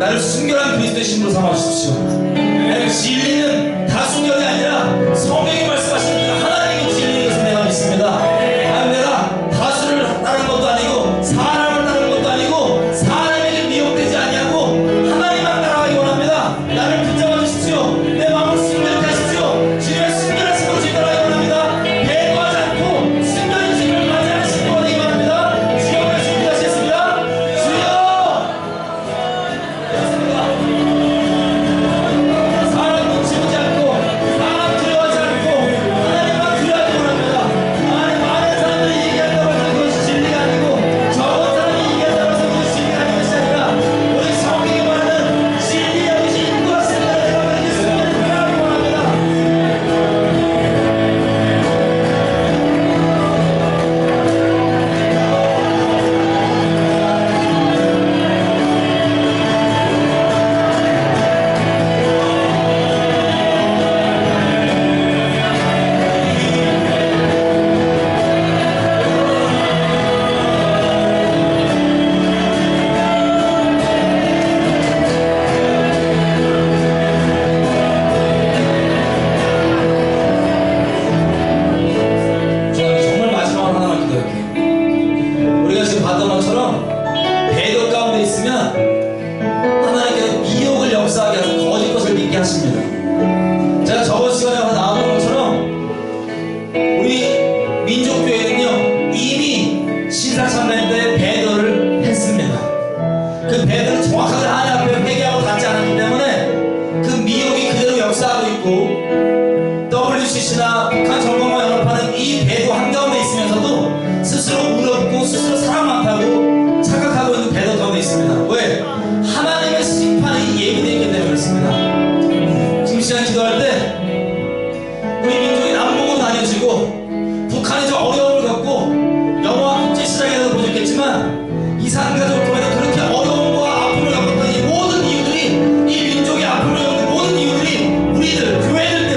나를 순결한 그리스도의 신부로 삼아주십시오. 진리는 다 순결이 아니라 성경이 말씀하시는 하나님이 진리인 것을 내가 믿습니다. 내가 다수를 따르는 것도 아니고 사람을 따르는 것도 아니고 사람에게 미혹되지 아니하고 하나님만 따라가기 원합니다. 나를 붙잡아 주십시오. 내 마음을 순결케 하십시오. 주님의 순결한 신부로 주님 따라가기 원합니다. 배도하지 않고 순결한 주님을 맞이하는 신부가 되기 바랍니다. 주여 준비하시겠습니다. 주여 사람 눈치 보지 않고 사람 두려워하지 않고 하나님만 두려워하기 원합니다. 많은 사람들이 얘기한다고 해서 그것이 진리가 아니고 적은 사람이 얘기한다고 해서 그것이 진리가 아닌 것이 아니라 우리 성경이 말하는 진리 여기시 인도가 쓴다는 내가 예수님을 따라가기 원합니다. 정말 마지막으로 하나만 기도할게요. 우리가 지금 봤던 것처럼 배도 가운데 있으면 하나님께서 미혹을 역사하게 하셔서 거짓 것을 믿게 하십니다. 제가 저번 시간에 나왔던 것처럼 우리 민족교회는요 이미 신사참배 때 배도를 했습니다. 그 배도는 정확하게 하나님 앞에 회개하고 닿지 않았기 때문에 그 미혹이 그대로 역사하고 있고 WCC나 북한 정권과 연합하는 이 배도 한가운데 있으면서도 스스로 의롭고 스스로 사랑 많다고 착각하고 있는 배도 가운데 있습니다. 왜? 하나님의 심판이 예비되어 있기 때문에 그렇습니다. 지금 시간 기도할 때 우리 민족이 남북으로 나뉘어지고 북한이 저 어려움을 겪고 영화 국제시장에서 보셨겠지만 이산가족을 통해서 그렇게 어려움과 아픔을 겪었던 이 모든 이유들이 이 민족의 아픔을 겪는 모든 이유들이 우리들 교회들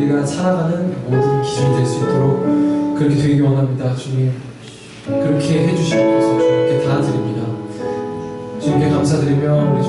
우리가 살아가는 모든 기준이 될 수 있도록 그렇게 되기 원합니다. 주님, 그렇게 해주시옵소서. 주님께 다 드립니다. 주님께 감사드리며 우리